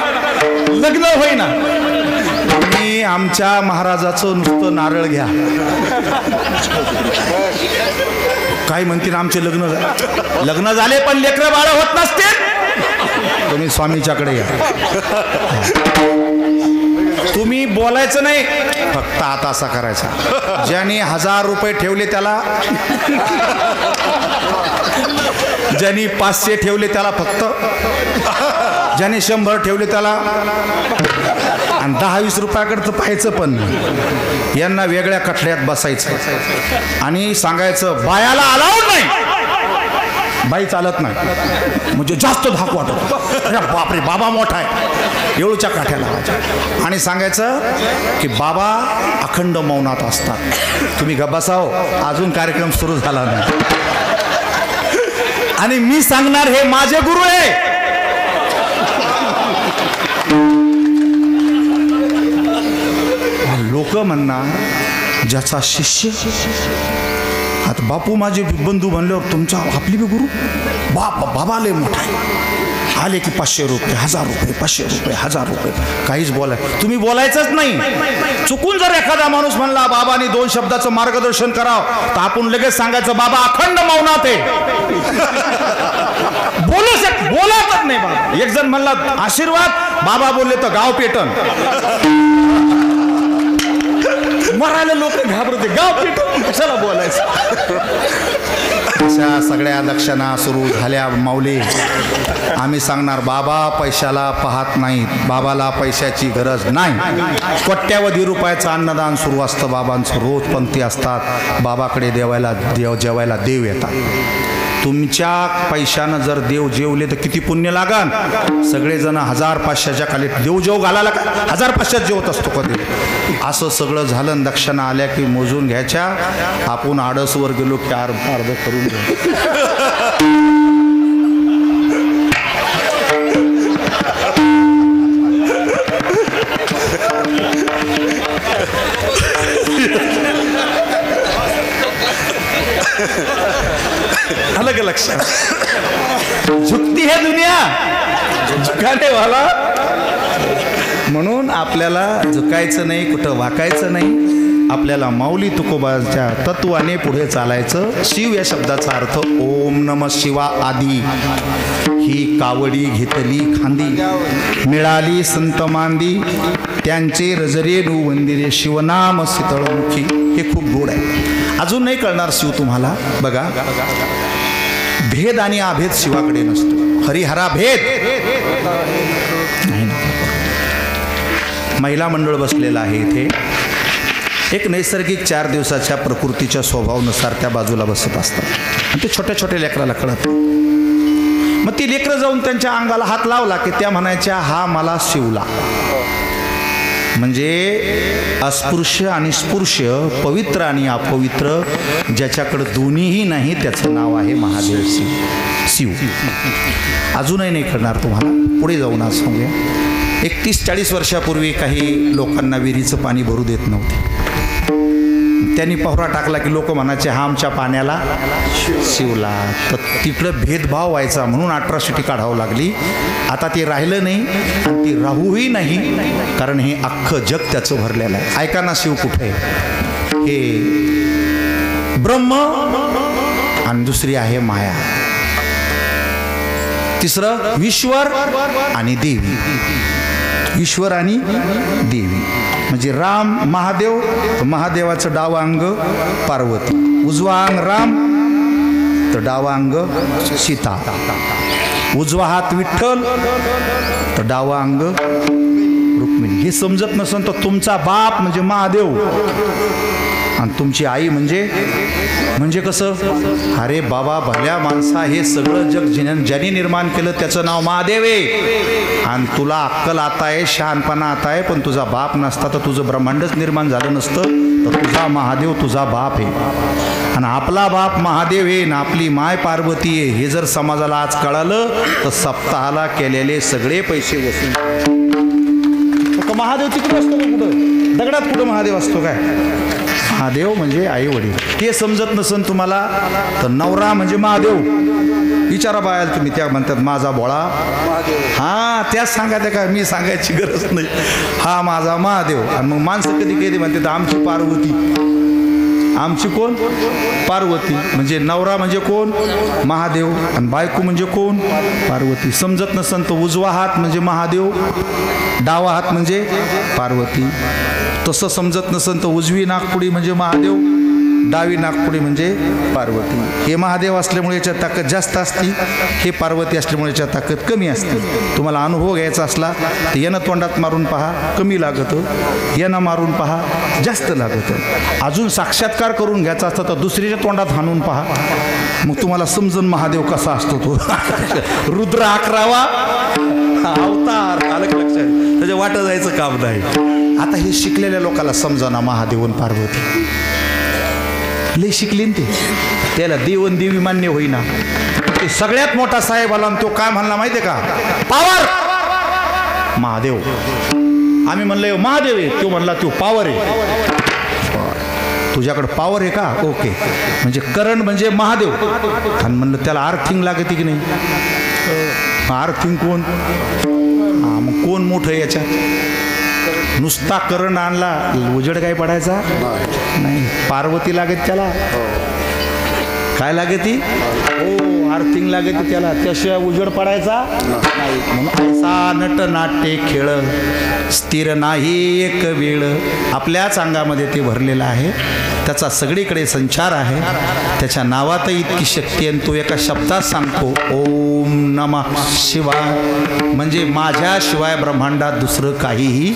लग्न होईना, तुम्ही आमच्या महाराजाचं नुसतं नारळ घ्या. काय म्हणतील आमचे लग्न झाले पण लेकरं बाळ होत नसतील, तुम्ही स्वामीच्याकडे या. तुम्ही बोलायचं नाही, फक्त आता असा करायचा. ज्याने 1000 रुपये ठेवले त्याला, ज्याने 500 ठेवले त्याला फक्त, ज्याने 100 ठेवले त्याला, आणि 10-20 रुपयाकडचं पाहायचं पण. यांना वेगळ्या कठड्यात बसायचं आणि सांगायचं बायाला अलाउड नाही, बाई चालत नाही. म्हणजे जास्त धाक वाटत, बापरे बाबा मोठा आहे, येळूच्या काठ्या लावायच्या. आणि सांगायचं की बाबा अखंड मौनात असतात, तुम्ही गप्पासाव, अजून कार्यक्रम सुरू झाला नाही. आणि मी सांगणार हे माझे गुरु आहे. लोक म्हणणार ज्याचा शिष्य. आता बापू माझे बंधू म्हणल्यावर तुमचा आपली बी गुरु, बाबा लय मोठा आहे, आले की 500 रुपये, 1000 रुपये, 500 रुपये, 1000 रुपये. काहीच बोलाय, तुम्ही बोलायचंच नाही. चुकून जर एखादा माणूस म्हणला बाबांनी 2 शब्दाचं मार्गदर्शन करावं, तर आपण लगेच सांगायचं बाबा अखंड मौनात आहे, बोलतच नाही बाबा. एक जण म्हणला आशीर्वाद, बाबा बोलले तर गाव पेटन. मरायला लोक घाबरते, गाव पेटन कशाला बोलायचं. अशा सगळ्या लक्षणा सुरू झाल्या माऊली. आम्ही सांगणार बाबा पैशाला पाहत नाहीत, बाबाला पैशाची गरज नाही. कोट्यावधी रुपयाचं अन्नदान सुरू असतं बाबांचं, रोज पंक्ती असतात. बाबाकडे जेवायला देव येतात. तुमच्या पैशानं जर देव जेवले तर किती पुण्य लागन. सगळेजण 1000-500च्या खाली देव जेव घालायला का 1000-500 जेवत असतो कधी. असं सगळं झालं. दक्षिणा आल्या की मोजून घ्यायच्या. आपण आडसवर गेलो की अर्ध करून घ्या. लक्षात झुकती है दुनिया झुकाने वाला. म्हणून आपल्याला झुकायचं नाही, कुठं वाकायचं नाही. आपल्याला माऊली तुकोबाच्या तत्वाने पुढे चालायचं. शिव या शब्दाचा अर्थ ओम नम शिवा आदी. ही कावडी घेतली खांदी, मिळाली संत मांदी, त्यांचे रजरे वंदिरे शिवनाम शीतळमुखी. हे खूप गोड आहे. अजून नाही कळणार शिव तुम्हाला. बघा, भेद आणि अभेद शिवाकडे नसतो. हरिहरा भेद नाही. महिला मंडळ बसलेलं आहे इथे. एक नैसर्गिक 4 दिवसाच्या प्रकृतीच्या स्वभावानुसार त्या बाजूला बसत असतात आणि ते छोट्या छोट्या लेकराला कळत. मग ती लेकरं जाऊन त्यांच्या अंगाला हात लावला की त्या म्हणायच्या हा मला शिवला. म्हणजे अस्पृश्य आणि स्पृश्य, पवित्र आणि अपवित्र, ज्याच्याकडे दोन्हीही नाही त्याचं नाव आहे महादेव शिव. अजूनही नाही कळणार तुम्हाला. पुढे जाऊन आज सांगूया. 31-40 वर्षापूर्वी काही लोकांना विहिरीचं पाणी भरू देत नव्हते. त्यांनी पहरा टाकला की लोक म्हणायचे हा आमच्या पाण्याला शिवला. तर तिकडं भेदभाव व्हायचा म्हणून अट्रॉसिटी काढावं लागली. आता ते राहिलं नाही आणि ती राहूही नाही, कारण हे अख्खं जग त्याचं भरलेलं आहे. ऐका ना, शिव कुठे आहे? हे ब्रह्म आणि दुसरी आहे माया. तिसरं ईश्वर आणि देवी. ईश्वर आणि देवी म्हणजे राम महादेव. महादेवाचं डावं अंग पार्वती, उजवा अंग राम, तर डावा अंग सीता. उजवा हात विठ्ठल, तर डावा अंग रुक्मिणी. हे समजत नसेल तर तुमचा बाप म्हणजे महादेव आणि तुमची आई म्हणजे कसं? अरे बाबा, भल्या माणसा, हे सगळं जग ज्याने निर्माण केलं त्याचं नाव महादेव आहे. आणि तुला अक्कल आता आहे, शहाणपणा आता आहे, पण तुझा बाप नसता तर तुझं ब्रह्मांडच निर्माण झालं नसतं. तर तुझा महादेव तुझा बाप आहे आणि आपला बाप महादेव आहे ना आपली माय पार्वती आहे. हे जर समाजाला आज कळालं तर सप्ताहाला केलेले सगळे पैसे वसूल. महादेव तिकडे असतो का? कुठं दगडात कुठं महादेव असतो काय? महादेव म्हणजे आई वडील. हे समजत नसन तुम्हाला तर नवरा म्हणजे महादेव. विचारा बायाला तुम्ही, त्या म्हणतात माझा बोळा. हा, त्याच सांगायचं का? मी सांगायची गरज नाही. हा माझा महादेव. आणि मग माणसं कधी कधी म्हणतात आमची पार्वती. आमची कोण? पार्वती. म्हणजे नवरा म्हणजे कोण? महादेव. आणि बायको म्हणजे कोण? पार्वती. समजत नसन तर उजवा हात म्हणजे महादेव, डावा हात म्हणजे पार्वती. तसं समजत नसन तर उजवी नागपुडी म्हणजे महादेव, डावी नागपुडी म्हणजे पार्वती. हे महादेव असल्यामुळे याच्यात ताकद जास्त असते, हे पार्वती असल्यामुळे याच्यात ताकद कमी असते. तुम्हाला अनुभव घ्यायचा असला तर येणं तोंडात मारून पहा, कमी लागतं. येणं मारून पहा, जास्त लागतं. अजून साक्षात्कार करून घ्यायचा असता तर दुसरीच्या तोंडात हाणून पहा, मग तुम्हाला समजून महादेव कसा असतो तो. रुद्र 11वा अवतार. आलं लक्षात? त्याच्या वाटं जायचं काम नाही. आता हे शिकलेल्या लोकांना समजा महादेव आणि पार्वती. लय शिकली ते, त्याला देवन देवी मान्य होईना. ते सगळ्यात मोठा साहेब आला तो काय म्हणला माहितीये का? पावर महादेव. आम्ही म्हणलं महादेव आहे, तो म्हणला तो पावर आहे. तुझ्याकडे पावर आहे का? ओके. म्हणजे करण म्हणजे महादेव. आणि म्हणलं त्याला आर्थिंग लागते की नाही? आर्थिंग कोण? हा, मग कोण मोठं याच्यात? नुसता करण आणला उजेड काय पडायचा नाही. पार्वती लागत त्याला. काय लागती? हो, आर्थिंग लागते त्याला, त्याशिवाय उजेड पडायचा नाही. म्हणून ऐसा नट नाट्य खेळ स्थिर नाही एक वेळ. आपल्याच अंगामध्ये ते भरलेलं आहे, त्याचा सगळीकडे संचार आहे. त्याच्या नावातही इतकी शक्ती आणि तो एका शब्दात सांगतो ओम नमः शिवाय. म्हणजे माझ्याशिवाय ब्रह्मांडात दुसरं काहीही.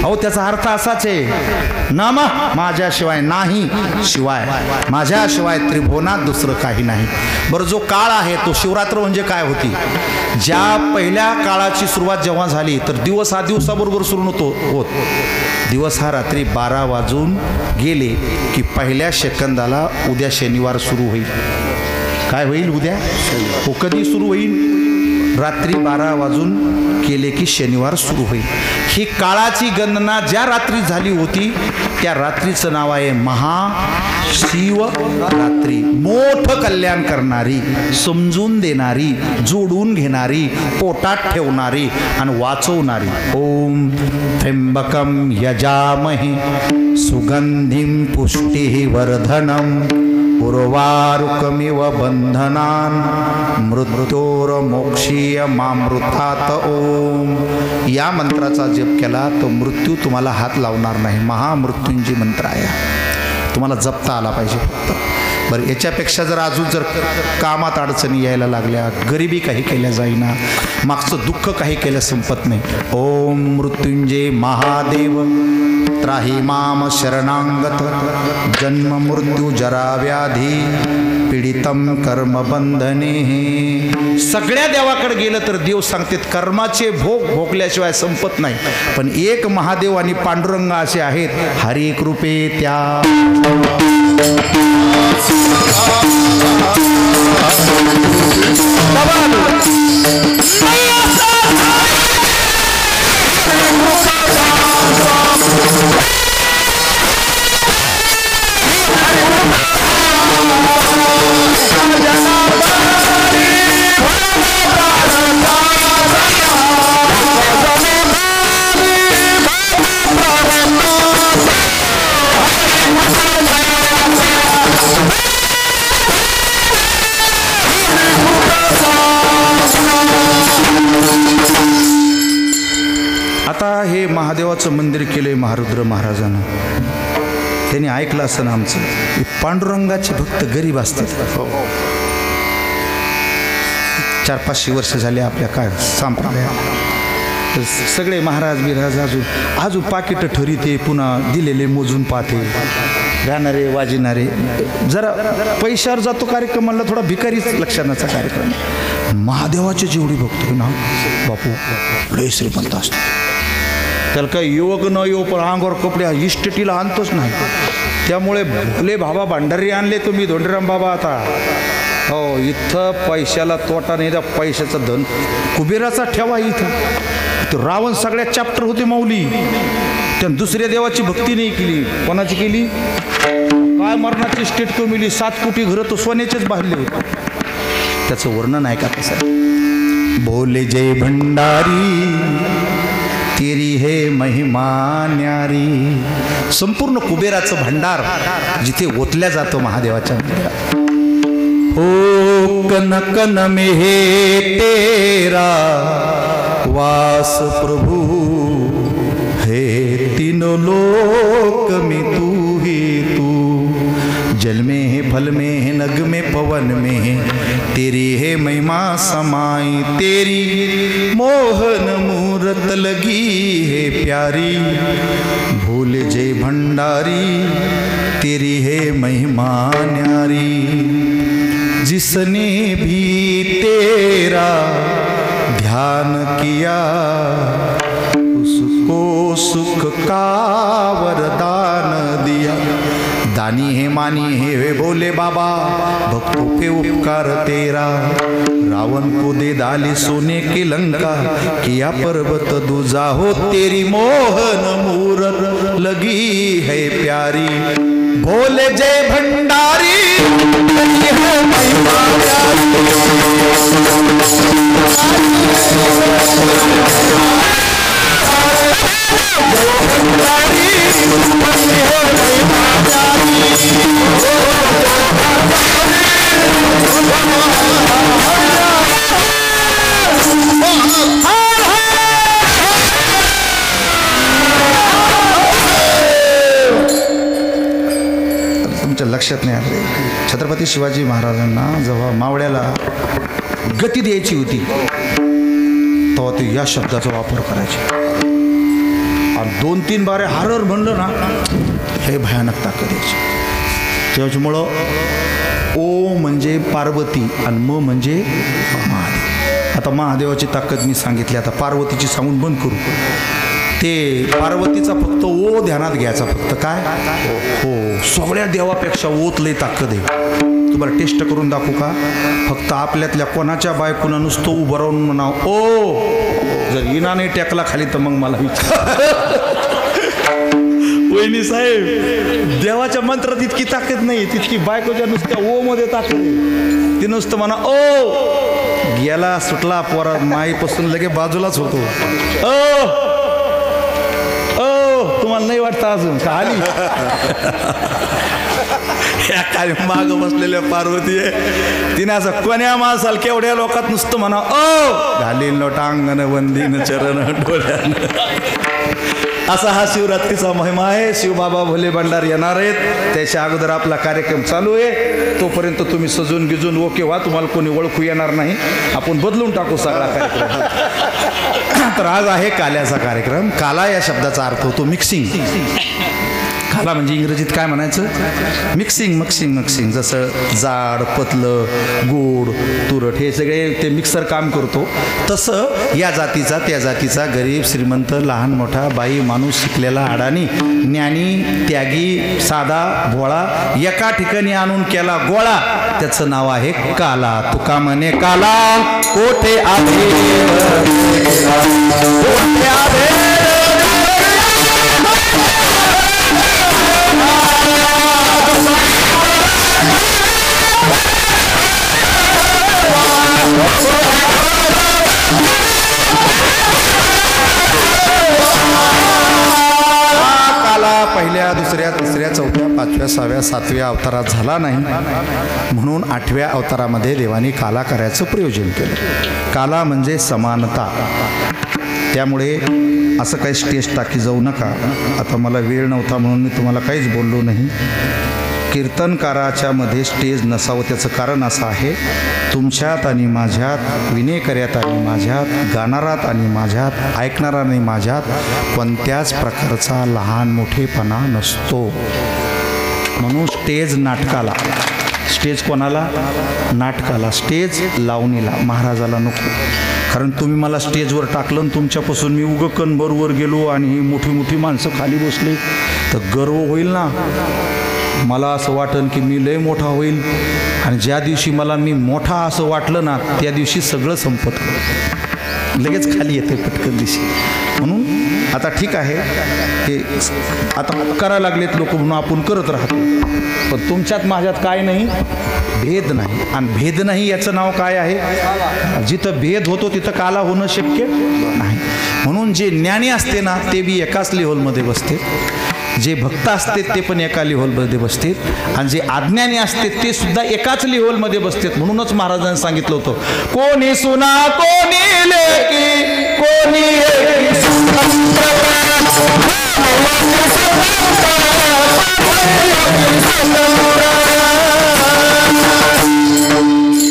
अहो, त्याचा अर्थ असाच आहे. नमः माझ्याशिवाय, नाही शिवाय, माझ्याशिवाय त्रिभुवनात दुसरं काही नाही. बरं, जो काळ आहे तो शिवरात्र म्हणजे काय होती? ज्या पहिल्या काळाची सुरुवात जेव्हा झाली तर दिवस हा दिवसाबरोबर सुरू होत. दिवस हा रात्री 12 वाजून गेले की पहिल्या सेकंदाला उद्या शनिवार सुरू होईल. काय होईल उद्या? हो, कधी सुरू होईल? रात्री 12 वाजून केले की शनिवार सुरू होईल. ही काळाची गणना ज्या रात्री झाली होती त्या रात्रीचं नाव आहे महाशिवरात्री. मोठं कल्याण करणारी, समजून देणारी, जोडून घेणारी, पोटात ठेवणारी आणि वाचवणारी. ओम त्र्यंबकम यजामहे सुगंधिं पुष्टिः वर्धनम् उर्वारुकमिव बंधनान् मृत्योर्मोक्षीयमामृतात्. ओम या मंत्राचा जप केला तो मृत्यू तुम्हाला हात लावणार नाही. महामृत्युंजय मंत्र आहे, तुम्हाला जपता आला पाहिजे फक्त. बरं, याच्यापेक्षा जर कामात अडचणी यायला लागल्या, गरिबी काही केल्या जाईना, मागचं दुःख काही केलं संपत नाही. ओम मृत्युंजय महादेव त्राही माम शरणांगत जन्म मृत्यू जरा व्याधी पीडितम कर्म बंधने. सगळ्या देवाकडे गेलं तर देव सांगतात कर्माचे भोग भोगल्याशिवाय संपत नाही. पण एक महादेव आणि पांडुरंग असे आहेत, हरी कृपे त्या आता हे महादेवाचं मंदिर केलंय महारुद्र महाराजानं. त्यांनी ऐकलं असं ना आमचं. पांडुरंगाचे भक्त गरीब असतात. 400-500 वर्ष झाले आपल्या काय संप्रदायात सगळे महाराज बिराज अजून पाकिट ठरीते, पुन्हा दिलेले मोजून पाहते, गाणारे वाजणारे. जरा पैशावर जातो कार्यक्रम म्हणला, थोडा भिकारीच लक्षणाचा कार्यक्रम. महादेवाचे जेवढे भक्त ना बापू लय श्रीमंत असतो. त्याला काही युवक न येऊ पण अंगावर कपडे इस्टेटीला आणतोच नाही. त्यामुळे भोले बाबा भांडारी आणले तुम्ही धोंडीराम बाबा. आता हो, इथं पैशाला तोटा नाही, त्या पैशाचा धन कुबेराचा ठेवा. इथं तो रावण सगळ्यात चॅप्टर होते माऊली. त्यानं दुसऱ्या देवाची भक्ती नाही केली. कोणाची केली? काय मरणाची स्टेट तो मिली. 7 कोटी घरं तो सोन्याचेच बांधले होते. त्याचं वर्णन आहे का कसं? भोले जय भंडारी तेरी है महिमा न्यारी. संपूर्ण कुबेराचं भांडार जिथे ओतल्या जातं महादेवाच्या मंदिरात. हो कन कन में है तेरा वास प्रभु है, तीनों लोक में तू ही तू. जल में है, फल में है, नग में, पवन में है, तेरी है महिमा समाई. तेरी मोहन मूरत लगी है प्यारी. भोले जय भंडारी तेरी है महिमा न्यारी. जिसने भी तेरा ध्यान किया उसको सुख का वरदान दिया. दानी है मानी है वे भोले बाबा, भक्तों पे उपकार तेरा. रावण को दे डाली सोने की लंका, किया पर्वत दूजा हो तेरी मोहन मूरत लगी है प्यारी. भोले जय भंडारी तेरी है महिमा प्यारी. तुमच्या लक्षात नाही आले, छत्रपती शिवाजी महाराजांना जेव्हा मावळ्याला गती द्यायची होती तेव्हा ते या शब्दाचा वापर करायचे. आणि 2-3 बारे हरर म्हणलं ना, हे भयानक ताकद यायची. त्याच्यामुळं ओ म्हणजे पार्वती आणि म म्हणजे महादेव. आता महादेवाची ताकद मी सांगितली, आता पार्वतीची सांगून बंद करू. ते पार्वतीचा फक्त ओ ध्यानात घ्यायचा फक्त काय हो सगळ्या देवापेक्षा ओत लई ताकद आहे. तुम्हाला टेस्ट करून दाखवू का? फक्त आपल्यातल्या कोणाच्या बायकोनं नुसतं उभं राहून म्हणा ओ, जर इनाने टेकला खाली तर मग मला विचार वहिनी साहेब देवाच्या मंत्रात इतकी ताकद नाही तितकी बायकोच्या नुसत्या ओ मध्ये ताकद आहे. ती नुसतं म्हणा ओ गेला सुटला पोरा माईपासून लगे बाजूलाच होतो. ओ ओ तुम्हाला नाही वाटतं अजून का आली? या काय माग बसलेल्या पार्वती आहे तिने असं कोण्या माणसाल केवढ्या लोकात नुसतं म्हणा ओ घालील लोटांगण वंदीन चरण डोळ्यानं. असा हा शिवरात्रीचा महिमा आहे. शिवबाबा भोले भंडार येणार आहेत त्याच्या अगोदर आपला कार्यक्रम चालू आहे. तोपर्यंत तुम्ही सजून गिजून ओके व्हा. तुम्हाला कोणी ओळखू येणार नाही. आपण बदलून टाकू सगळा कार्यक्रम. तर आज आहे काल्याचा कार्यक्रम. काला या शब्दाचा अर्थ होतो मिक्सिंग. काला म्हणजे इंग्रजीत काय म्हणायचं? Mixing mixing mixing. जसं जाड पतलं गोड तुरट हे सगळे ते मिक्सर काम करतो तसं या जातीचा त्या जातीचा गरीब श्रीमंत लहान मोठा बाई माणूस शिकलेला अडाणी ज्ञानी त्यागी साधा भोळा एका ठिकाणी आणून केला गोळा. त्याचं नाव आहे काला. तुका म्हणे काला कोठे आहे कोठे आहे काला पहिल्या दुसऱ्या तिसऱ्या चौथ्या पाचव्या सहाव्या सातव्या अवतारात झाला नाही म्हणून 8व्या अवतारामध्ये देवानी काला करायचं प्रयोजन केलं. काला म्हणजे समानता. त्यामुळे असं काही स्टेज टाकी जाऊ नका. आता मला वेळ नव्हता म्हणून मी तुम्हाला काहीच बोललो नाही. कीर्तनकाराच्या मध्ये स्टेज नसावं त्याचं कारण असं आहे तुमच्यात आणि माझ्यात विनेकऱ्यात आणि माझ्यात गाणारात आणि माझ्यात ऐकणारा आणि माझ्यात कोणत्याच प्रकारचा लहान मोठेपणा नसतो. म्हणून स्टेज नाटकाला. स्टेज कोणाला? नाटकाला. स्टेज लावणीला. महाराजाला नको. कारण तुम्ही मला स्टेजवर टाकलं आणि तुमच्यापासून मी उगं कणभरवर गेलो आणि ही मोठी मोठी माणसं खाली बसली तर गर्व होईल ना. मला असं वाटन की मी लय मोठा होईल आणि ज्या दिवशी मला मी मोठा असं वाटलं ना त्या दिवशी सगळं संपत लगेच खाली येते पटकन दिवशी. म्हणून आता ठीक आहे हे आता करायला लागलेत लोक म्हणून आपण करत राहतो. पण तुमच्यात माझ्यात काय नाही भेद नाही. आणि भेद नाही याचं नाव काय आहे? जिथं भेद होतो तिथं काला होणं शक्य नाही. म्हणून जे ज्ञानी असते ना ते बी एकाच लेव्हलमध्ये बसते. जे भक्त असते ते पण एका लेव्हलमध्ये बसते आणि जे अज्ञानी असते ते सुद्धा एकाच लेव्हलमध्ये बसतात. म्हणूनच महाराजांनी सांगितलं होतं कोणी सुना कोणी लेकी कोणी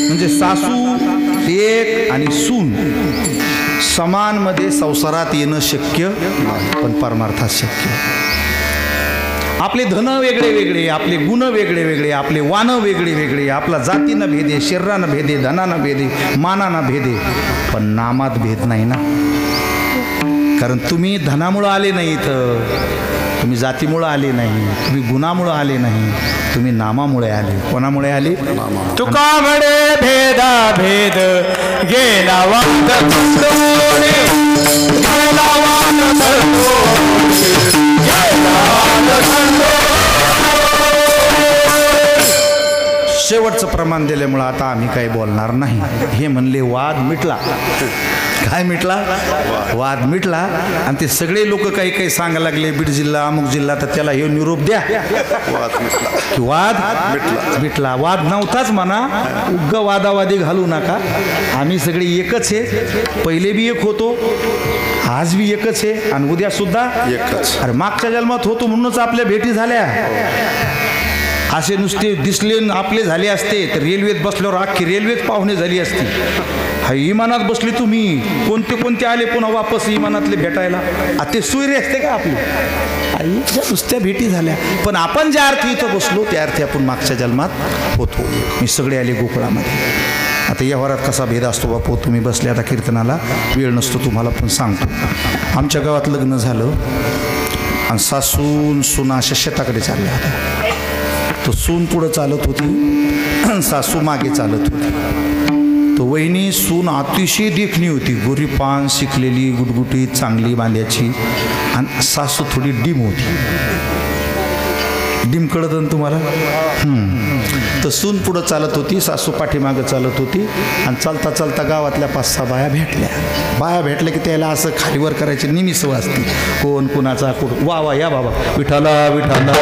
म्हणजे सासू एक आणि सून समानमध्ये संसारात येणं शक्य नाही पण परमार्थात शक्य. आपले धन वेगळे वेगळे आपले गुण वेगळे वेगळे आपले वाण वेगळे वेगळे आपला जातीनं भेदे शरीरानं भेदे धनानं भेदे मानानं भेदे पण नामात भेद नाही ना. कारण तुम्ही धनामुळं आले नाही इथं तुम्ही जातीमुळं आले नाही तुम्ही गुणामुळं आले नाही तुम्ही नामामुळे आले. कोणामुळे आले? तुका म्हणे भेदा भेद गेला वाद शेवटचं प्रमाण दिल्यामुळं आता आम्ही काही बोलणार नाही. हे म्हणले वाद मिटला. काय मिटला? वाद मिटला. आणि ते सगळे लोक काही काही सांगायला लागले बीड जिल्हा अमुक जिल्हा तर त्याला हे निरोप द्या वाद मिटला. वाद नव्हताच म्हणा. उग्ग वादावादी घालू नका. आम्ही सगळे एकच आहे. पहिले बी एक होतो आज बी एकच आहे आणि उद्या सुद्धा एकच. अरे मागच्या जन्मात होतो म्हणूनच आपल्या भेटी झाल्या. असे नुसते दिसले आपले झाले असते तर रेल्वेत बसल्यावर अख्खी रेल्वेत पाहुणे झाली असती. हा इमानात बसली तुम्ही कोणते कोणते आले पुन्हा वापस इमानातले भेटायला. ते सुईरे असते का आपली आई नुसत्या भेटी झाल्या. पण आपण ज्या अर्थी इथं बसलो त्या अर्थी आपण मागच्या जन्मात होतो. मी सगळे आले गोकुळामध्ये. आता या वरात कसा भेद असतो बापू, तुम्ही बसले आता कीर्तनाला, वेळ नसतो तुम्हाला, पण सांगतो. आमच्या गावात लग्न झालं आणि सासून सुना अशा शेताकडे चालल्या होत्या. तो सून पुढं चालत होती, सासू मागे चालत होती. तो वहिनी सून अतिशय देखणी होती, गोरी पान, शिकलेली, गुटगुटीत, चांगली बांध्याची, आणि सासू थोडी डिम होती. डिम कळत ना तुम्हाला? तर सून पुढं चालत होती, सासू पाठीमागं चालत होती. आणि चालता चालता गावातल्या 5-6 बाया भेटल्या की त्याला असं खालीवर करायची निमिष वाजती. कोण कुणाचा कोण, वा वा या बाबा, विठाला विठाला.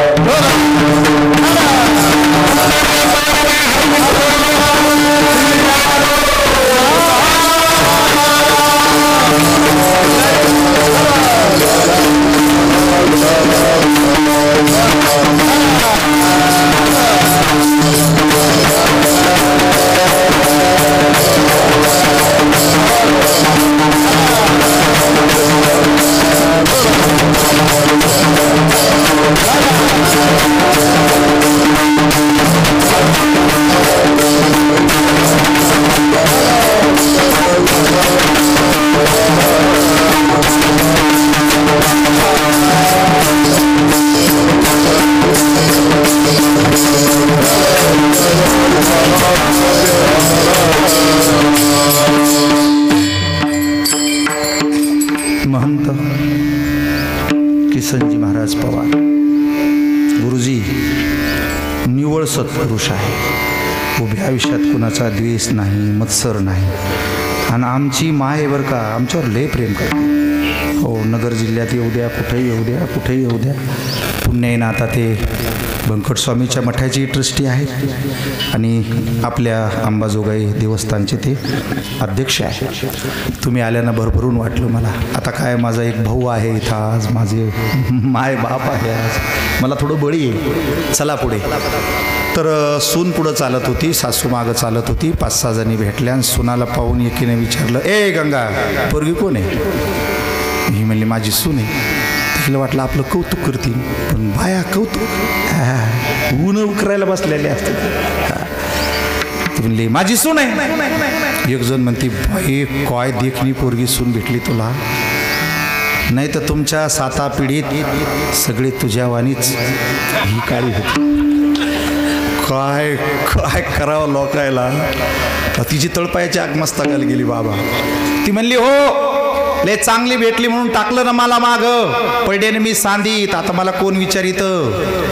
महंत किसनजी महाराज पवार गुरुजी निवळ सत्पुरुष आहे. उभ्या आयुष्यात कुणाचा द्वेष नाही, मत्सर नाही. आणि आमची माय आहे बरं का, आमच्यावर लय प्रेम करते. हो, नगर जिल्ह्यात येऊ द्या, कुठेही येऊ द्या, कुठेही येऊ द्या. पुण्य ना आता ते व्यंकटस्वामीच्या मठाची ट्रस्टी आहेत आणि आपल्या अंबाजोगाई देवस्थानचे ते अध्यक्ष आहे. तुम्ही आल्यानं भरभरून वाटलं मला. आता काय, माझा एक भाऊ आहे इथं, आज माझे माय बाप आहे, आज मला थोडं बळी आहे. चला पुढे. तर सून पुढं चालत होती, सासू मागं चालत होती. 5-6 जणी भेटल्या आणि सुनाला पाहून एकीने विचारलं, ए गंगा, पोरगी कोण आहे? ही म्हणली माझी सून आहे. तिला वाटलं आपलं कौतुक करतील, पण बाया कौतुक ऊन उकरायला बसलेले असतात. ती म्हणली माझी सून आहे. एक जण म्हणती, बाई काय देखणी पोरगी सून भेटली तुला, नाही तर तुमच्या 7 पिढीत सगळे तुझ्या वाणीच ही काळी होती. काय काय करावं लोकायला. तिची तळपायाची आग मस्तकाला गेली बाबा. ती म्हणली हो, लय चांगली भेटली म्हणून टाकलं ना मला माग, पडल्याने मी सांदीत, आता मला कोण विचारित,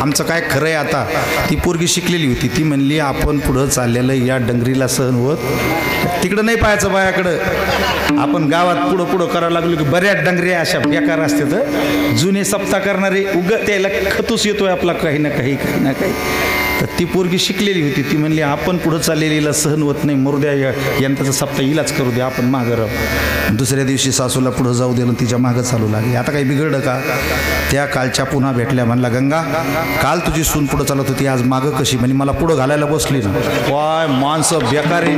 आमचं काय खरं आहे आता. ती पोरगी शिकलेली होती. ती म्हणली आपण पुढं चाललेलं या डंगरीला सहन होत, तिकडं नाही पाहायचं बायाकडं. आपण गावात पुढं पुढं करायला लागलो की बऱ्याच डंगऱ्या अशा बेकार असतात, जुने सप्ताह करणारे, त्याला खतूस येतोय आपला काही ना काही काही ना काही. तर ती पोरगी शिकलेली होती. ती म्हणली आपण पुढं चाललेलीला सहन होत नाही, मरू द्या, यंत्राचा सप्ताह इलाच करू द्या, आपण मागं राहू. दुसऱ्या दिवशी सासूला पुढं जाऊ दिलं, तिच्या मागं चालू लागली. आता काही बिघडलं का? त्या कालच्या पुन्हा भेटल्या. म्हणला गंगा, काल तुझी सून पुढं चालत होती, आज मागं कशी? म्हणजे मला पुढं घालायला बसली ना. काय माणसं बेकार आहे,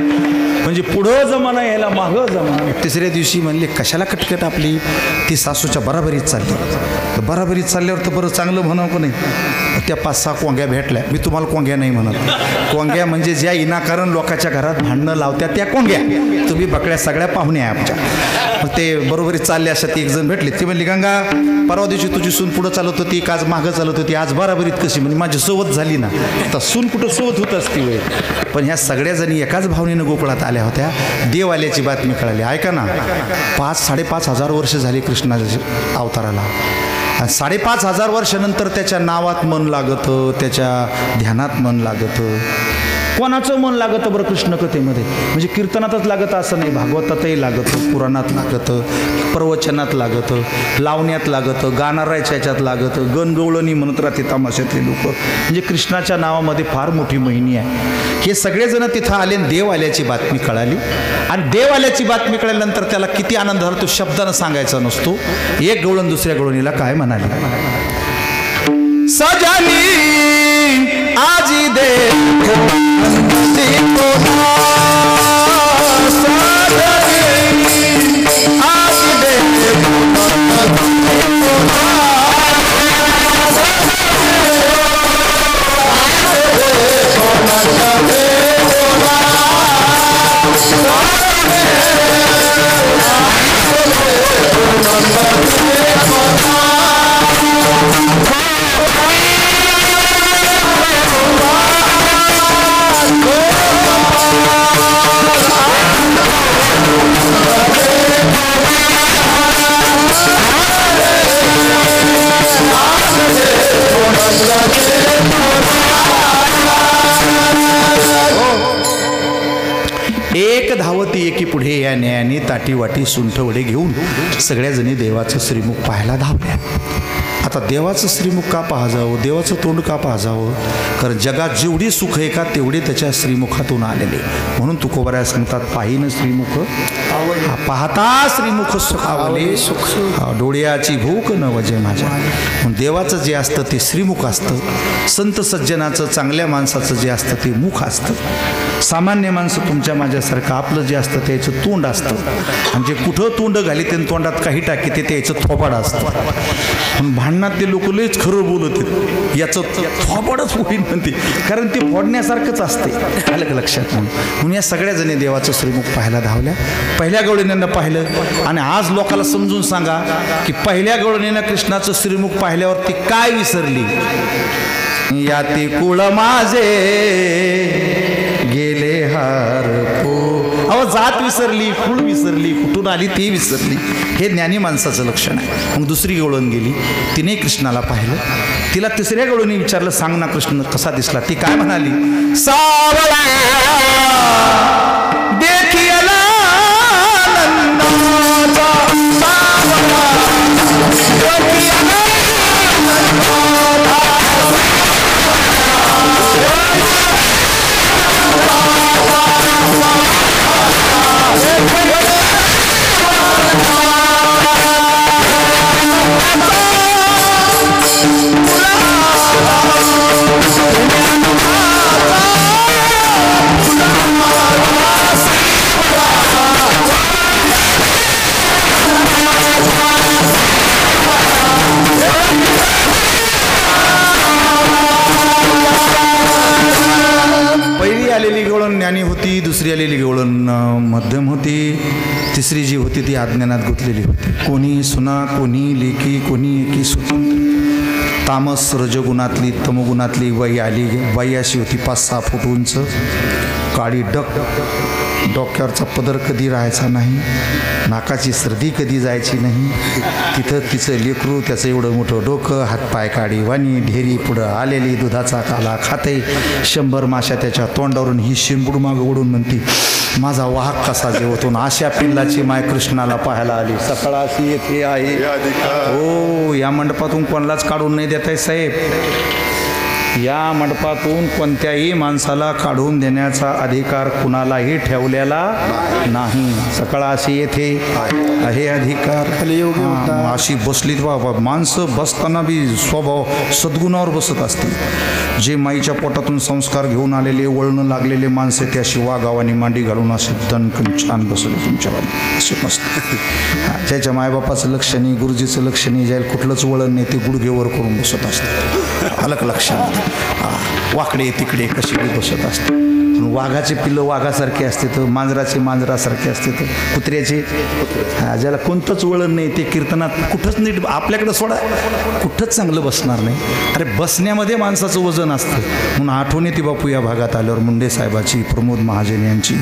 म्हणजे पुढं जमाना यायला मागं जमाना. तिसऱ्या दिवशी म्हणले कशाला कटकट आपली, ती सासूच्या बराबरीत चालली. बराबरीत चालल्यावर तर बरं चांगलं म्हणावं का नाही. त्या 5-6 कोंग्या भेटल्या. मी तुम्हाला कोंग्या नाही म्हणत, कोंग्या म्हणजे ज्या इनाकारण लोकांच्या घरात भांडणं लावत्या त्या कोंग्या. तुम्ही बकड्या सगळ्या पाहुण्या आहे आमच्या. मग ते बरोबरीत चालले अशा ती एक जण भेटली. ती म्हणली गंगा, परवा दिवशी तुझी सून पुढं चालत होती, आज मागं चालत होती, आज बराबरीत कशी? म्हणजे माझी सोबत झाली ना. तर सून कुठं सोबत होत असती वेळ. पण ह्या सगळ्या जणी एकाच भावनेनं गोकुळात आल्या होत्या. देव आल्याची बातमी कळाली. ऐका ना, 5-5.5 वर्ष झाली कृष्णाच्या अवताराला. 5,500 वर्षानंतर त्याच्या नावात मन लागतं, त्याच्या ध्यानात मन लागतं. कोणाचं मन लागतं बरं कृष्ण कथेमध्ये? म्हणजे कीर्तनातच लागतं असं नाही, भागवतातही लागतं, पुराणात लागतं, प्रवचनात लागतं, लावण्यात लागतं, गाणारायच्या ह्याच्यात लागतं, गणगवळणी म्हणत राहते तमाशातले लोक. म्हणजे कृष्णाच्या नावामध्ये फार मोठी महिनी आहे. हे सगळेजण तिथं आले, देव आल्याची बातमी कळाली. आणि देव आल्याची बातमी कळल्यानंतर त्याला किती आनंद झाला तो शब्दानं सांगायचा नसतो. एक गवळण दुसऱ्या गवळणीला काय म्हणाली, सजानी आजी दे ताटी वाटी सुंठ वडे घेऊन सगळ्या जणी देवाचं श्रीमुख पाहायला धावल्या. आता देवाचं श्रीमुख का पाहाजावं, देवाचं तोंड का पाहाजावं, कारण जगात जेवढी सुख आहे का तेवढे त्याच्या श्रीमुखातून आलेले. म्हणून तुकोबऱ्या सांगतात, पाहिन श्रीमुख पाहता श्रीमुख सुखावले, डोळ्याची भूक न वजे माझ्या. म्हणून देवाचं जे असतं ते श्रीमुख असतं. संत सज्जनाचं, चांगल्या माणसाचं जे असतं ते मुख असतं. सामान्य माणसं तुमच्या माझ्यासारखं आपलं जे असतं त्याचं तोंड असतं. आणि जे कुठं तोंड घाली ते तोंडात काही टाकी ते त्याचं थोपाड असतं. पण भांडणात ते लोक लयच खरं बोलत आहेत, याचं थोपाडच होईल म्हणते, कारण ते फोडण्यासारखंच असते. आलं का लक्षात? म्हणून या सगळ्या जणी देवाचं श्रीमुख पाहायला धावल्या. पहिल्या गवळणीनं पाहिलं. आणि आज लोकांना समजून सांगा की पहिल्या गवळणीनं कृष्णाचं श्रीमुख पाहिल्यावर ती काय विसरली. या ते कुळ माझे गेले हार पो. अहो जात विसरली, कुळ विसरली, कुठून आली ती विसरली. हे ज्ञानी माणसाचं लक्षण आहे. मग दुसरी गवळण गेली, तिने कृष्णाला पाहिलं. तिला तिसऱ्या गवळणी विचारलं, सांग ना कृष्ण कसा दिसला. ती काय म्हणाली, सावळा देखियला नंदाचा सावळा देखियला ज्ञानी होती, दुसरी आलेली गवळण मध्यम होती, तिसरी जी होती ती अज्ञानात गुंतलेली होती. कोणी सुना, कोणी लेकी, कोणी एकी स्वतंत्र. तामस रजगुणातली तमगुणातली बाई आली. बाई अशी होती 5-6 फूट उंच, काळी डक, डोक्यावरचा पदर कधी राहायचा नाही, नाकाची सर्दी कधी जायची नाही. तिथं तिचं लेकरू, त्याचं एवढं मोठं डोकं, हातपाय काडी वाणी, ढेरी पुढं आलेली, दुधाचा काला खाते, 100 माशा त्याच्या तोंडावरून. ही शिंबूड मागं ओढून म्हणती, माझा वाहक कसा जेवतो. अशा पिल्लाची माय कृष्णाला पाहायला आली. सकाळाशी येथे आहे. हो, या मंडपातून कोणालाच काढून नाही देताय साहेब. या मंडपातून कोणत्याही माणसाला काढून देण्याचा अधिकार कुणालाही ठेवलेला नाही. सकाळाशी येथे आहे अधिकार. अशी बसलीत बाबा माणसं. बसताना बी स्वभाव सद्गुणावर बसत असतील. जे माईच्या पोटातून संस्कार घेऊन आलेले, वळणं लागलेले माणसं ते अशी वागावानी मांडी घालून असे दणकन छान बसले तुमच्यावानी. असे मस्त. ज्याच्या मायबापाचं लक्ष नाही, गुरुजीचं लक्ष नाही, ज्याला कुठलंच वळण नाही, ते गुडघेवर करून बसत असतात. अलग लक्षात. वाकडे तिकडे कशी बसत असते. वाघाचे पिल्लं वाघासारखे असते, तर मांजराचे मांजरासारखे असते, तर कुत्र्याचे ज्याला कोणतंच वळण नाही ते कीर्तनात कुठंच नीट आपल्याकडं सोडा कुठंच चांगलं बसणार नाही. अरे बसण्यामध्ये माणसाचं वजन असतं. म्हणून आठवण येते बापू या भागात आल्यावर मुंडे साहेबाची, प्रमोद महाजन यांची,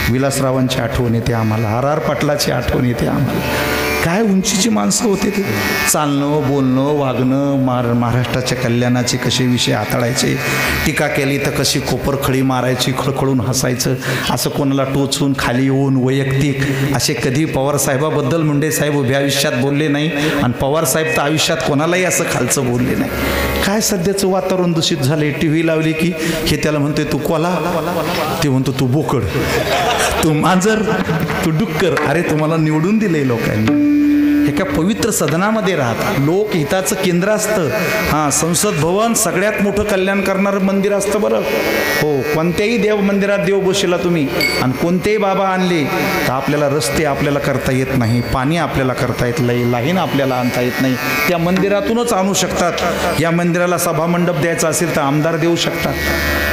विलासरावांची आठवण येते आम्हाला, R.R. पाटलाची आठवण येते आम्हाला. काय उंचीची माणसं होते ते. चालणं, बोलणं, वागणं, महाराष्ट्राच्या कल्याणाचे कसे विषय हाताळायचे, टीका केली तर कशी कोपरखळी मारायची, खळखळून हसायचं, असं कोणाला टोचून खाली येऊन वैयक्तिक असे कधी पवारसाहेबाबद्दल मुंडे साहेब उभ्या आयुष्यात बोलले नाही. आणि पवारसाहेब तर आयुष्यात कोणालाही असं खालचं बोलले नाही. काय सध्याचं वातावरण दूषित झाले. TV लावली की हे त्याला म्हणतोय तू कोला, ते म्हणतो तू बोकड, तू मांजर, तू डुक्कर. अरे तुम्हाला निवडून दिले लोकांनी. एका पवित्र सदनामध्ये राहत. लोकहिताचं केंद्र असतं. हां, संसद भवन सगळ्यात मोठं कल्याण करणारं मंदिर असतं बरं. हो, कोणत्याही देव मंदिरात देव बसला तुम्ही आणि कोणतेही बाबा आणले तर आपल्याला रस्ते आपल्याला करता येत नाही, पाणी आपल्याला करता येत नाही, लाईन आपल्याला आणता येत नाही. त्या मंदिरातूनच आणू शकतात. या मंदिराला सभामंडप द्यायचा असेल तर आमदार देऊ शकतात,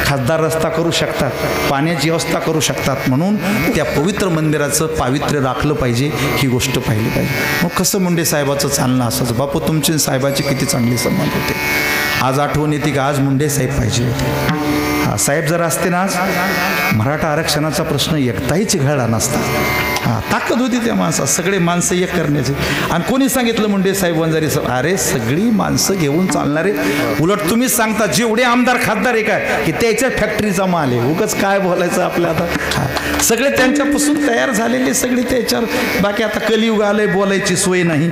खासदार रस्ता करू शकतात, पाण्याची व्यवस्था करू शकतात. म्हणून त्या पवित्र मंदिराचं पावित्र्य राखलं पाहिजे, ही गोष्ट पाहिली पाहिजे. मग कसं मुंडे साहेबाचं चालणं असंच. बापू तुमचे साहेबाचे किती चांगले संबंध होते. आज आठवण येते की आज मुंडे साहेब पाहिजे होते. साहेब जर असते ना आज मराठा आरक्षणाचा प्रश्न एकताही चिघळला नसता. ताकद होती त्या माणसात, सगळे माणसं एक करण्याचे. आणि कोणी सांगितलं मुंडे साहेब, वंजारी साहेब? अरे सगळी माणसं घेऊन चालणारे. उलट तुम्हीच सांगता जेवढे आमदार खासदार आहे काय की त्याच्या फॅक्टरीचा माल आहे. उगाच काय बोलायचं आपल्या आता. सगळे त्यांच्यापासून तयार झालेले, सगळे त्याच्यावर. बाकी आता कलियुग आलंय, बोलायची सोय नाही,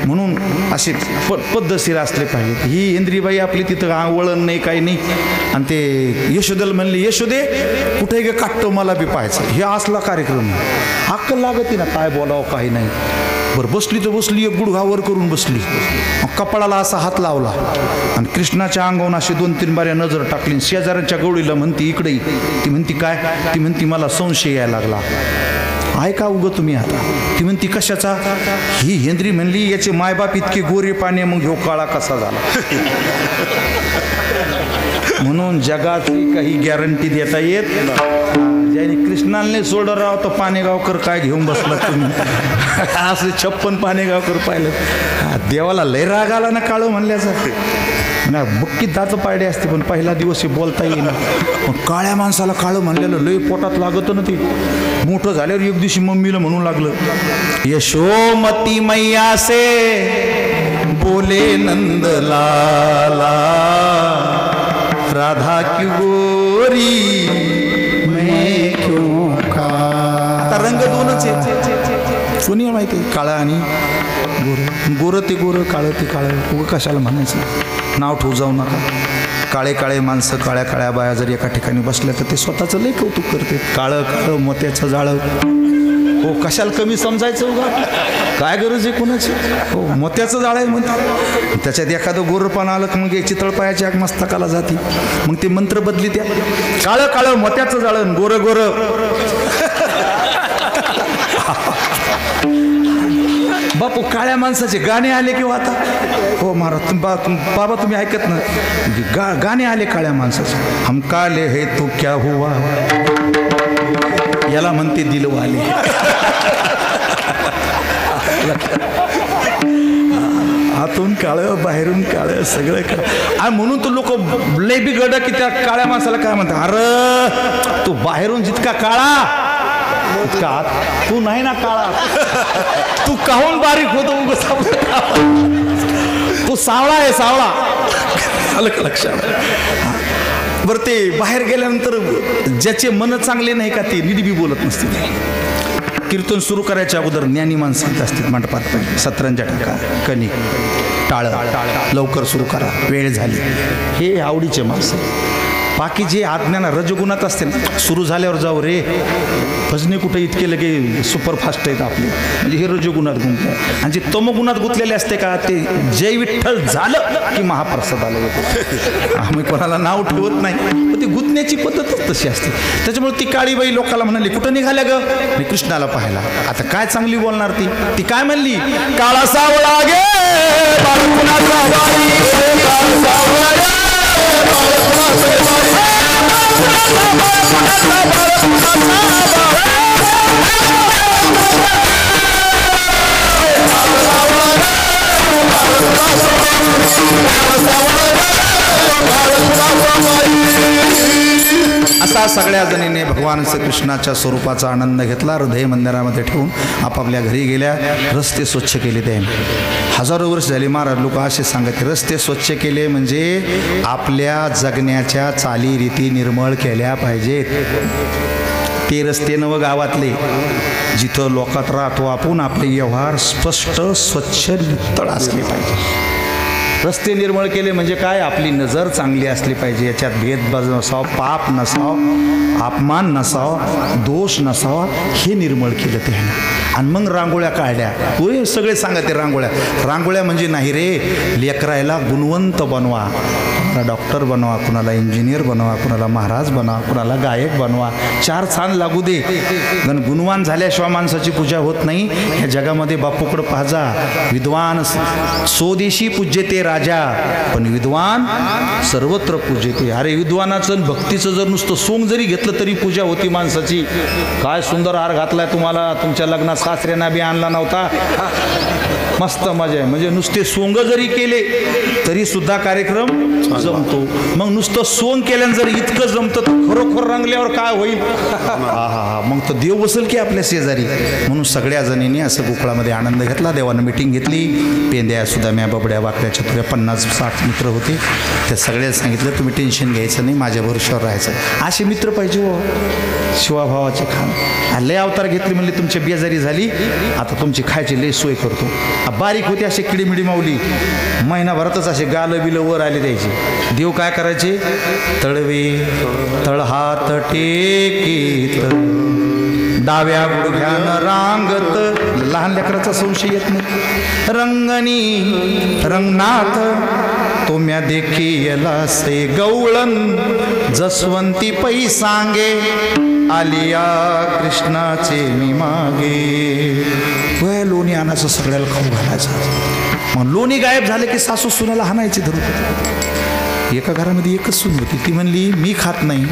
म्हणून असे पद्धतशीर असले पाहिजे. ही इंद्रीबाई आपली तिथं वळण नाही, काही नाही. आणि ते यशोदेला म्हणले, यशोदे कुठे गे काटतो, मला बी पाहायचं. हे असला कार्यक्रम अक्कल लागते ना, काय बोलावं काही नाही. बरं बसली तर बसली, एक गुडघावर करून बसली, कपाळाला असा हात लावला आणि कृष्णाच्या अंगावरून अशी 2-3 बाऱ्या नजर टाकली. शेजाऱ्यांच्या गवळीला म्हणती इकडे. ती म्हणती काय? ती म्हणती मला संशय यायला लागला. ऐका उगं तुम्ही आता. ती म्हणती कशाचा? ही हेंद्री म्हणली याचे मायबाप इतके गोरे पाणी, मग ह्यो काळा कसा झाला? म्हणून जगाची काही गॅरंटी देता येत. ज्याने कृष्णाने सोडलं राव तर पाणेगावकर काय घेऊन बसला तुम्ही? असे 56 पाणेगावकर पाहिलं. देवाला लय राग आला ना काळं म्हणल्याचा. ना बक्की दाचं पायडे असते, पण पहिला दिवस हे बोलता येईना. पण काळ्या माणसाला काळं म्हणलेलं लय पोटात लागत ना. ते मोठं झाल्यावर एक दिवशी मम्मीला म्हणू लागलं, यशोमती मैया से बोले नंदलाला, राधा की गोरी मैं क्यों का. आता रंग दोनच आहे. कोणी माहिती आहे? काळा आणि गोरं. गोरं ते गोरं, काळं ते काळं. उगं कशाला म्हणायचं? नाव ठेवू जाऊ नका. काळे काळे माणसं, काळ्या काळ्या बाया जर एका ठिकाणी बसल्या तर ते स्वतःचं लय कौतुक करते. काळं काळं मोत्याचं जाळं. हो कशाला कमी समजायचं उगा? काय गरज आहे कोणाची? हो मोत्याचं जाळं आहे म्हणते. त्याच्यात एखादं गोरपान आलं की मग एक चितळपायाच्या मस्तकाला जाते. मग ते मंत्र बदली त्या. काळं काळं मोत्याचं जाळं, गोरं गोरं. बापू काळ्या माणसाचे गाणे आले किंवा आता. हो महाराज बाबा तुम्ही ऐकत ना, गाणे आले काळ्या माणसाचे. हम काले है तो क्या हुआ, याला म्हणते दिलवाले. आतून काळं बाहेरून काळं, सगळं काळं. आणि म्हणून तो लोक लय बिघड की त्या काळ्या माणसाला काय म्हणतात, अरे तू बाहेरून जितका काळा इतका आत तू नाही ना काळा. तू काहून बारीक होतो? तू सावळा आहे, सावळा. आलं का लक्षात? बरं ते बाहेर गेल्यानंतर ज्याचे मन चांगले नाही का ते निधी बी बोलत नसते. कीर्तन सुरू करायच्या अगोदर ज्ञानी माणसं असतात मंडपात. पाहिजे सतरंजा टाका, कणिक, टाळं, लवकर सुरू करा, वेळ झाली. हे आवडीचे माणसं. बाकी जे आज्ञाना रजगुणात असते ना, सुरू झाल्यावर जाऊ रे भजने कुठे इतके लगे सुपरफास्ट आहेत आपले, म्हणजे हे रजगुणात गुंतले. आणि जे तमगुणात गुंतलेले असते का ते जय विठ्ठल झालं की महाप्रसाद आलं होतं. आम्ही कोणाला नाव ठेवत नाही, पण ती गुंतण्याची पद्धतच तशी असते. त्याच्यामुळे ती काळीबाई लोकांना म्हणाली कुठं निघाल्या ग? मी कृष्णाला पाहायला. आता काय चांगली बोलणार ती? ती काय म्हणली? काळा सावळा गे बाळकुणाचा वारी, काळा सावळा गे असा सगळ्या जणीने भगवान श्रीकृष्णाच्या स्वरूपाचा आनंद घेतला. हृदय मंदिरामध्ये ठेवून आपापल्या घरी गेल्या. रस्ते स्वच्छ केले त्याने. हजारो वर्ष झाली महाराज लोक असे सांगत, रस्ते स्वच्छ केले म्हणजे आपल्या जगण्याच्या चालीरीती निर्मळ केल्या पाहिजेत. ते रस्ते नव गावातले जिथं लोकात राहतो आपण, आपले व्यवहार स्पष्ट स्वच्छ नितळ असले पाहिजे. रस्ते निर्मळ केले म्हणजे काय? आपली नजर चांगली असली पाहिजे. याच्यात भेदभाव नसावा, पाप नसावा, अपमान नसावा, दोष नसावा. हे निर्मळ केलं त्यानं. आणि मग रांगोळ्या काढल्या. तो सगळे सांगते रांगोळ्या म्हणजे नाही रे, लेकरायला गुणवंत बनवा. कुणाला डॉक्टर बनवा, कुणाला इंजिनियर बनवा, कुणाला महाराज बनवा, कुणाला गायक बनवा. 4 छान लागू दे. गुणवान झाल्याशिवाय माणसाची पूजा होत नाही. ह्या जगामध्ये बापूकडं पाहजा. विद्वान स्वदेशी पूज्यते राजा, पण विद्वान सर्वत्र पूज्यते. अरे विद्वानाचं भक्तीचं जर नुसतं सोंग जरी घेतलं तरी पूजा होती माणसाची. काय सुंदर हार घातलाय तुम्हाला, तुमच्या लग्नात सासऱ्यांना बी आणला नव्हता. मस्त मजा आहे. म्हणजे नुसते सोंग जरी केले तरी सुद्धा कार्यक्रम जमतो. मग नुसतं सोंग केल्यानं जर इतकं जमतं तर खरोखर रंगल्यावर काय होईल. हा मग तर देव बसेल की आपल्या शेजारी. म्हणून सगळ्या जणींनी असं गोकुळामध्ये आनंद घेतला. देवानं मिटिंग घेतली. पेंद्या सुदाम्या बबड्या बाकड्या चतुऱ्या 50-60 मित्र होते. त्या सगळ्याला सांगितलं तुम्ही टेन्शन घ्यायचं नाही, माझ्या भरोश्यावर राहायचं. असे मित्र पाहिजे हो. शिवाभावाचे खान लय अवतार घेतले म्हणले तुमची बेजारी झाली, आता तुमची खायची लय सोय करतो. बारीक होते असे किडीमिडी माऊली, महिनाभरातच असे गालं बिलं वर आले द्यायचे. देव काय करायचे, तळवे तळहात टेकीत डाव्या गुडघ्यानं रांगत. लहान लेकराचा संशय येत नाही. रंगणी रंगनाथ तो म्या देखीला से गवळण जसवंती पै सांगे आलिया कृष्णाचे मी मागे. वय लोणी आणायचं, सगळ्याला खाऊ घालायचं. मग लोणी गायब झाले की सासू सुनाला हाणायचे धरून. एका घरामध्ये एकच सून होती, ती म्हणली मी खात नाही,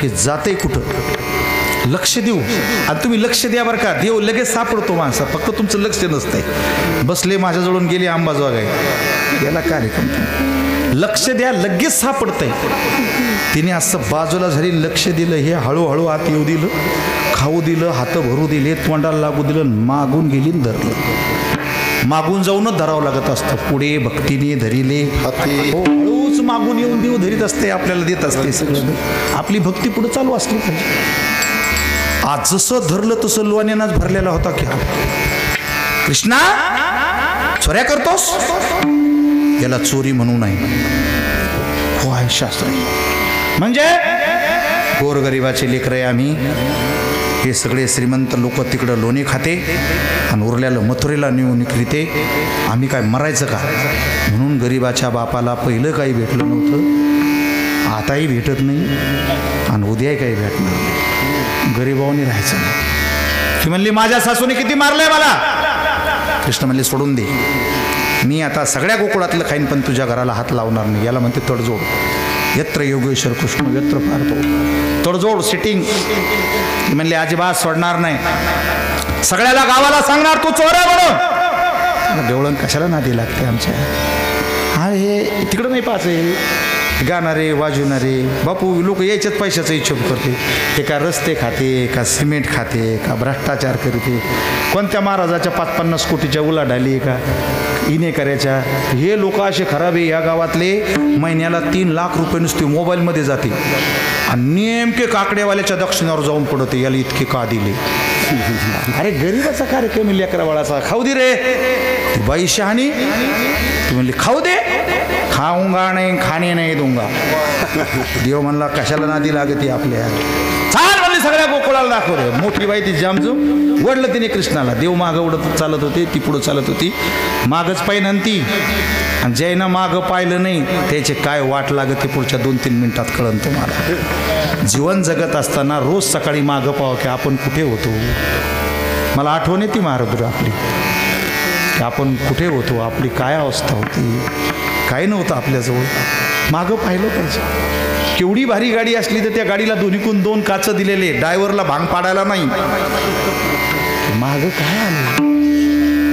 हे जाते कुठं, लक्ष देऊ. आणि तुम्ही लक्ष द्या बरं का, देव लगेच सापडतो माणसा, फक्त तुमचं लक्ष नसतंय. बसले माझ्याजवळून गेले आंबाजोगाई, याला कार्यक्रम लक्ष द्या, लगेच सापडतंय. तिने असं बाजूला झाली, लक्ष दिलं, हे हळूहळू आत येऊ दिलं, खाऊ दिलं, हात भरू दिले, तोंडाला लागू दिलं, मागून गेली धरलं. मागून जाऊनच धरावं लागत असतं. पुढे भक्तीने धरिले हाती, हळूच मागून येऊन देव धरीत असते, आपल्याला देत असते सगळं. आपली भक्ती पुढे चालू असली पाहिजे. आज जसं धरलं तसं लोण्यानाच भरलेला होता की कृष्णा चोऱ्या करतोस, याला चोरी म्हणू नये. हो आहे शास्त्र. म्हणजे गोरगरिबाचे लेकरं आम्ही, हे सगळे श्रीमंत लोक तिकडं लोणी खाते आणि उरल्याला मथुरेला नेऊन विकते. आम्ही काय मरायचं का. म्हणून गरिबाच्या बापाला पहिलं काही भेटलं नव्हतं, आताही भेटत नाही आणि उद्याही काही भेटणार नाही. गरिबावानी राहायचं नाही. ती म्हणली माझ्या सासूने किती मारलंय मला. कृष्ण म्हणले सोडून दे, मी आता सगळ्या गोकुळातलं खाईन पण तुझ्या घराला हात लावणार नाही. याला म्हणते तडजोड. यत्र योगेश्वर कृष्ण यत्र पार्थो, तडजोड सिटिंग. म्हणले अजिबात सोडणार नाही, सगळ्याला गावाला सांगणार तू चोऱ्या म्हणून. देवळण कशाला नादी लागते आमच्या. हा हे तिकडं नाही पाहायचं, गाणारे वाजवणारे बापू लोक यायच्याच पैशाचा हिशोब करते. ते का रस्ते खाते, का सिमेंट खाते, का भ्रष्टाचार करते, कोणत्या महाराजाच्या 5-50 कोटीच्या उलाढाली का इने करायच्या. हे लोक असे खराब आहे या गावातले. महिन्याला 3 लाख रुपये नुसते मोबाईलमध्ये जाते आणि नेमके काकडेवाल्याच्या दक्षिणावर जाऊन पडते, याला इतके का दिले. अरे गरीबाचा कार्यक्रम लेकरा बाळाचा, खाऊ दे रे. ती बाई शहाणी, ती म्हणली खाऊ दे, खाऊंगा नाही खाणे नाही दूंगा. देव म्हणला कशाला नादी लागते आपल्या. चाल म्हणली सगळ्या गोकुळाला दाखव रे. मोठी बाई ती जामजू वडलं तिने कृष्णाला. देव मागं उडत चालत होते, ती पुढं चालत होती, मागच पाहिनं ती. आणि ज्यानं मागं पाहिलं नाही त्याचे काय वाट लागत ते पुढच्या 2-3 मिनिटात कळन तुम्हाला. जीवन जगत असताना रोज सकाळी मागं पाहावं की आपण कुठे होतो. मला आठवण येते महाराज आपली, की आपण कुठे होतो, आपली काय अवस्था होती. काय नव्हतं आपल्याजवळ. मागं पाहिलं पाहिजे. केवढी भारी गाडी असली तर त्या गाडीला दोन्हीकून 2 काच दिलेले, ड्रायव्हरला भांग पाडायला नाही. मागं काय आलं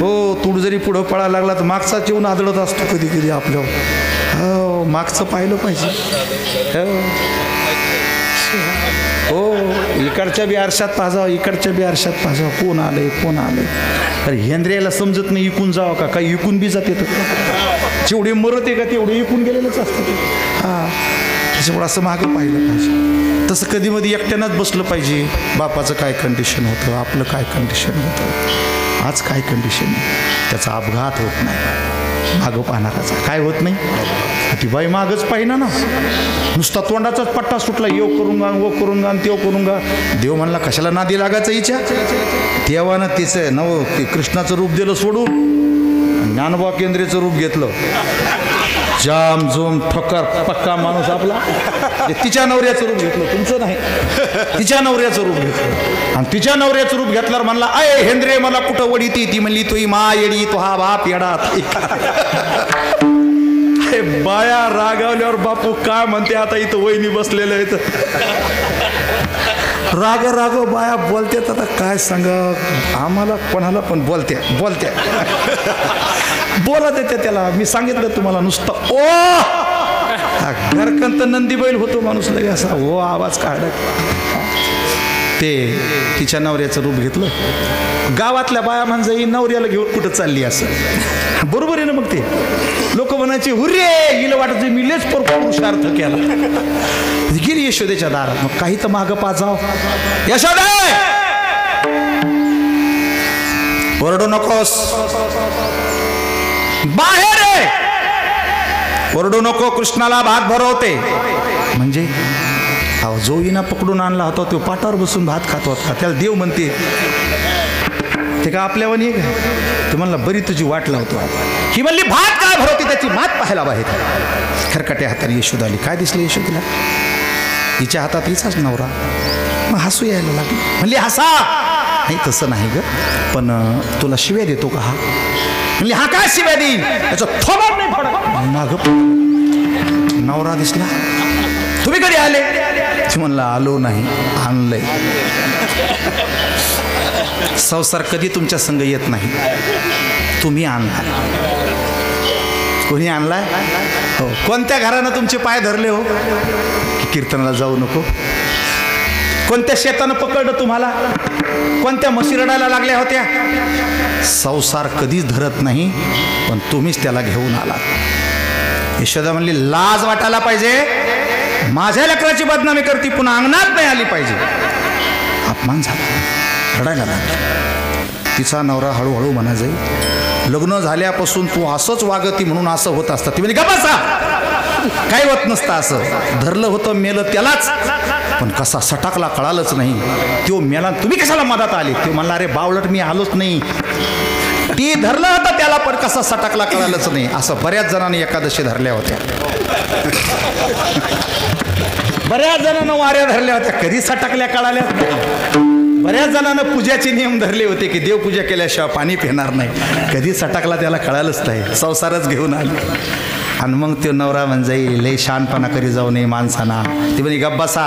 हो. तूड जरी पुढं पळायला लागला तर मागचा येऊन आदळत असतो कधी कधी आपल्यावर. हो मागचं पाहिलं पाहिजे. हो इकडच्या बी आरशात पाहावं, इकडच्या बी आरशात पाहावं, कोण आलंय कोण आलंय. अरे हेंद्र्याला समजत नाही इकून जावं का, काही इकून बी जाते. जेवढे मरत आहे का तेवढे इकून गेलेलंच असतं. हां त्याच्यामुळे असं मागं पाहिलं पाहिजे. तसं कधी मध्ये एकट्यानंच बसलं पाहिजे. बापाचं काय कंडिशन होतं, आपलं काय कंडिशन होतं, आज काय कंडिशन आहे, त्याचा अपघात होत नाही. मागं पाहणाराचा काय होत नाही. ती बाई मागच पाहिना ना, नुसता तोंडाचाच पट्टा सुटला, यो करून गा वो करून गा त्यो करून गा. देव म्हणला कशाला नादी लागायचं हिच्या. देवानं तिचं नव ते कृष्णाचं रूप दिलं सोडून, ज्ञानोबा केंद्रेचं रूप घेतलं. जाम जोम ठोकर पक्का माणूस आपला. तिच्या नवऱ्याचं रूप घेतलं, तुमचं नाही, तिच्या नवऱ्याचं रूप घेतलं. आणि तिच्या नवऱ्याचं रूप घेतल्यावर म्हणला अय हेंद्रे मला कुठं वडीती. ती म्हणली तुही मा येडी, तो हा बाप येडा. बाया रागावल्यावर बापू काय म्हणते, आता इथं वहिनी बसलेलं आहेत. राग राग बाया बोलतात. आता काय सांगा आम्हाला कोणाला पण बोलत्या बोला देते त्याला. मी सांगितलं तुम्हाला नुसतं ओ घरकंत नंदी बैल होतो माणूस लगे असा ओ आवाज काढत. ते तिच्या नवऱ्याचं रूप घेतलं. गावातल्या बाया म्हणजे नवऱ्याला घेऊन कुठं चालली असं. बरोबर आहे ना. मग ते लोक म्हणायचे हुर्रे हिला वाटत मी लेच पुरुषार्थ केला. गिरी यशोदेच्या दारात. मग काही तर मागं पाजाव. यशोदे ओरडू नकोस बाहेर ओरडू नको. कृष्णाला भात भरवते म्हणजे अहो जो हिना पकडून आणला होता तो पाटावर बसून भात खात होता. त्याला देव म्हणते ते का आपल्यावर नाही का. ते म्हणला बरी तुझी वाट लावतो. ही म्हणली भात काय भरवते त्याची मात पाहायला बाहेर. खरकट्या हाताने यशोदा आली. काय दिसलं यशोदेला. हिच्या हातात हिचाच नवरा. मग हसू यायला लागली. म्हणली हसा. नाही तसं नाही ग पण तुला शिव्या देतो का हा. म्हणली हा काय शिव्या देईन त्याचं थोबड नाही पडत. माग नवरा दिसला. तुम्ही कधी आले. म्हणला आलो नाही आणलंय. संसार कधी तुमच्या संग येत नाही. तुम्ही आणला. कोणी आणलाय हो. कोणत्या घरानं तुमचे पाय धरले हो. कीर्तनाला जाऊ नको. कोणत्या शेतानं पकडलं तुम्हाला. कोणत्या म्हशी रडायला लागल्या होत्या. संसार कधीच धरत नाही पण तुम्हीच त्याला घेऊन आलात. यशोदा म्हणली लाज वाटायला पाहिजे. माझ्या लेकराची बदनामी करती पुन्हा अंगणात नाही आली पाहिजे. अपमान झाला. रडायला लागला. तिचा नवरा हळूहळू म्हणा जाईल लग्न झाल्यापासून तू असंच वागती म्हणून असं होत असतं. ती म्हणजे गप्पा काही होत नसतं. असं धरलं होतं मेलं त्यालाच पण कसा सटाकला कळालंच नाही. तो मेला तुम्ही कशाला मदत आले. तो म्हणला अरे बावलट मी आलोच नाही. ती धरलं होतं त्याला पण कसा सटाकला कळालंच नाही. असं बऱ्याच जणांनी एकादशी धरल्या होत्या. बऱ्याच जणांना वाऱ्या धरल्या होत्या. कधी सटकल्या कळाल्या. बऱ्याच जणांना पूजाचे नियम धरले होते की देवपूजा केल्याशिवाय पाणी पिणार नाही. कधी सटकला त्याला कळालंच नाही. संसारच घेऊन आले. आणि मग तो नवरा म्हणजे लय शहाणपणा करी जाऊ नये माणसाना. ती म्हणे गप्प बसा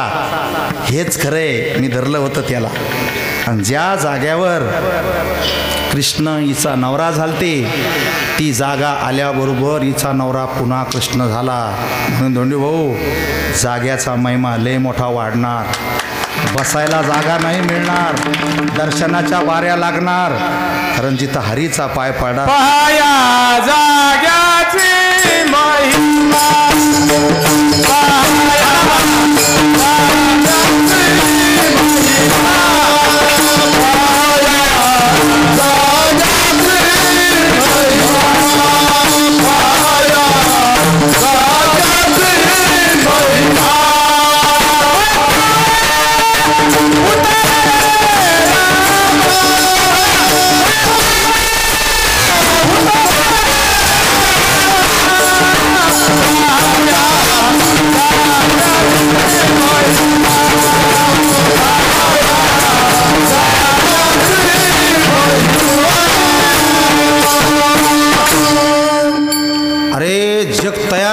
हेच खरंय मी धरलं होतं त्याला. आणि ज्या जाग्यावर कृष्ण हिचा नवरा झालते ती जागा आल्याबरोबर हिचा नवरा पुन्हा कृष्ण झाला. म्हणून धोंडी भाऊ जाग्याचा महिमा लय मोठा वाढणार. बसायला जागा नाही मिळणार. दर्शनाच्या वाऱ्या लागणार. कारण जिथं हरीचा पाय पडा पाया जाग्याची महिमा.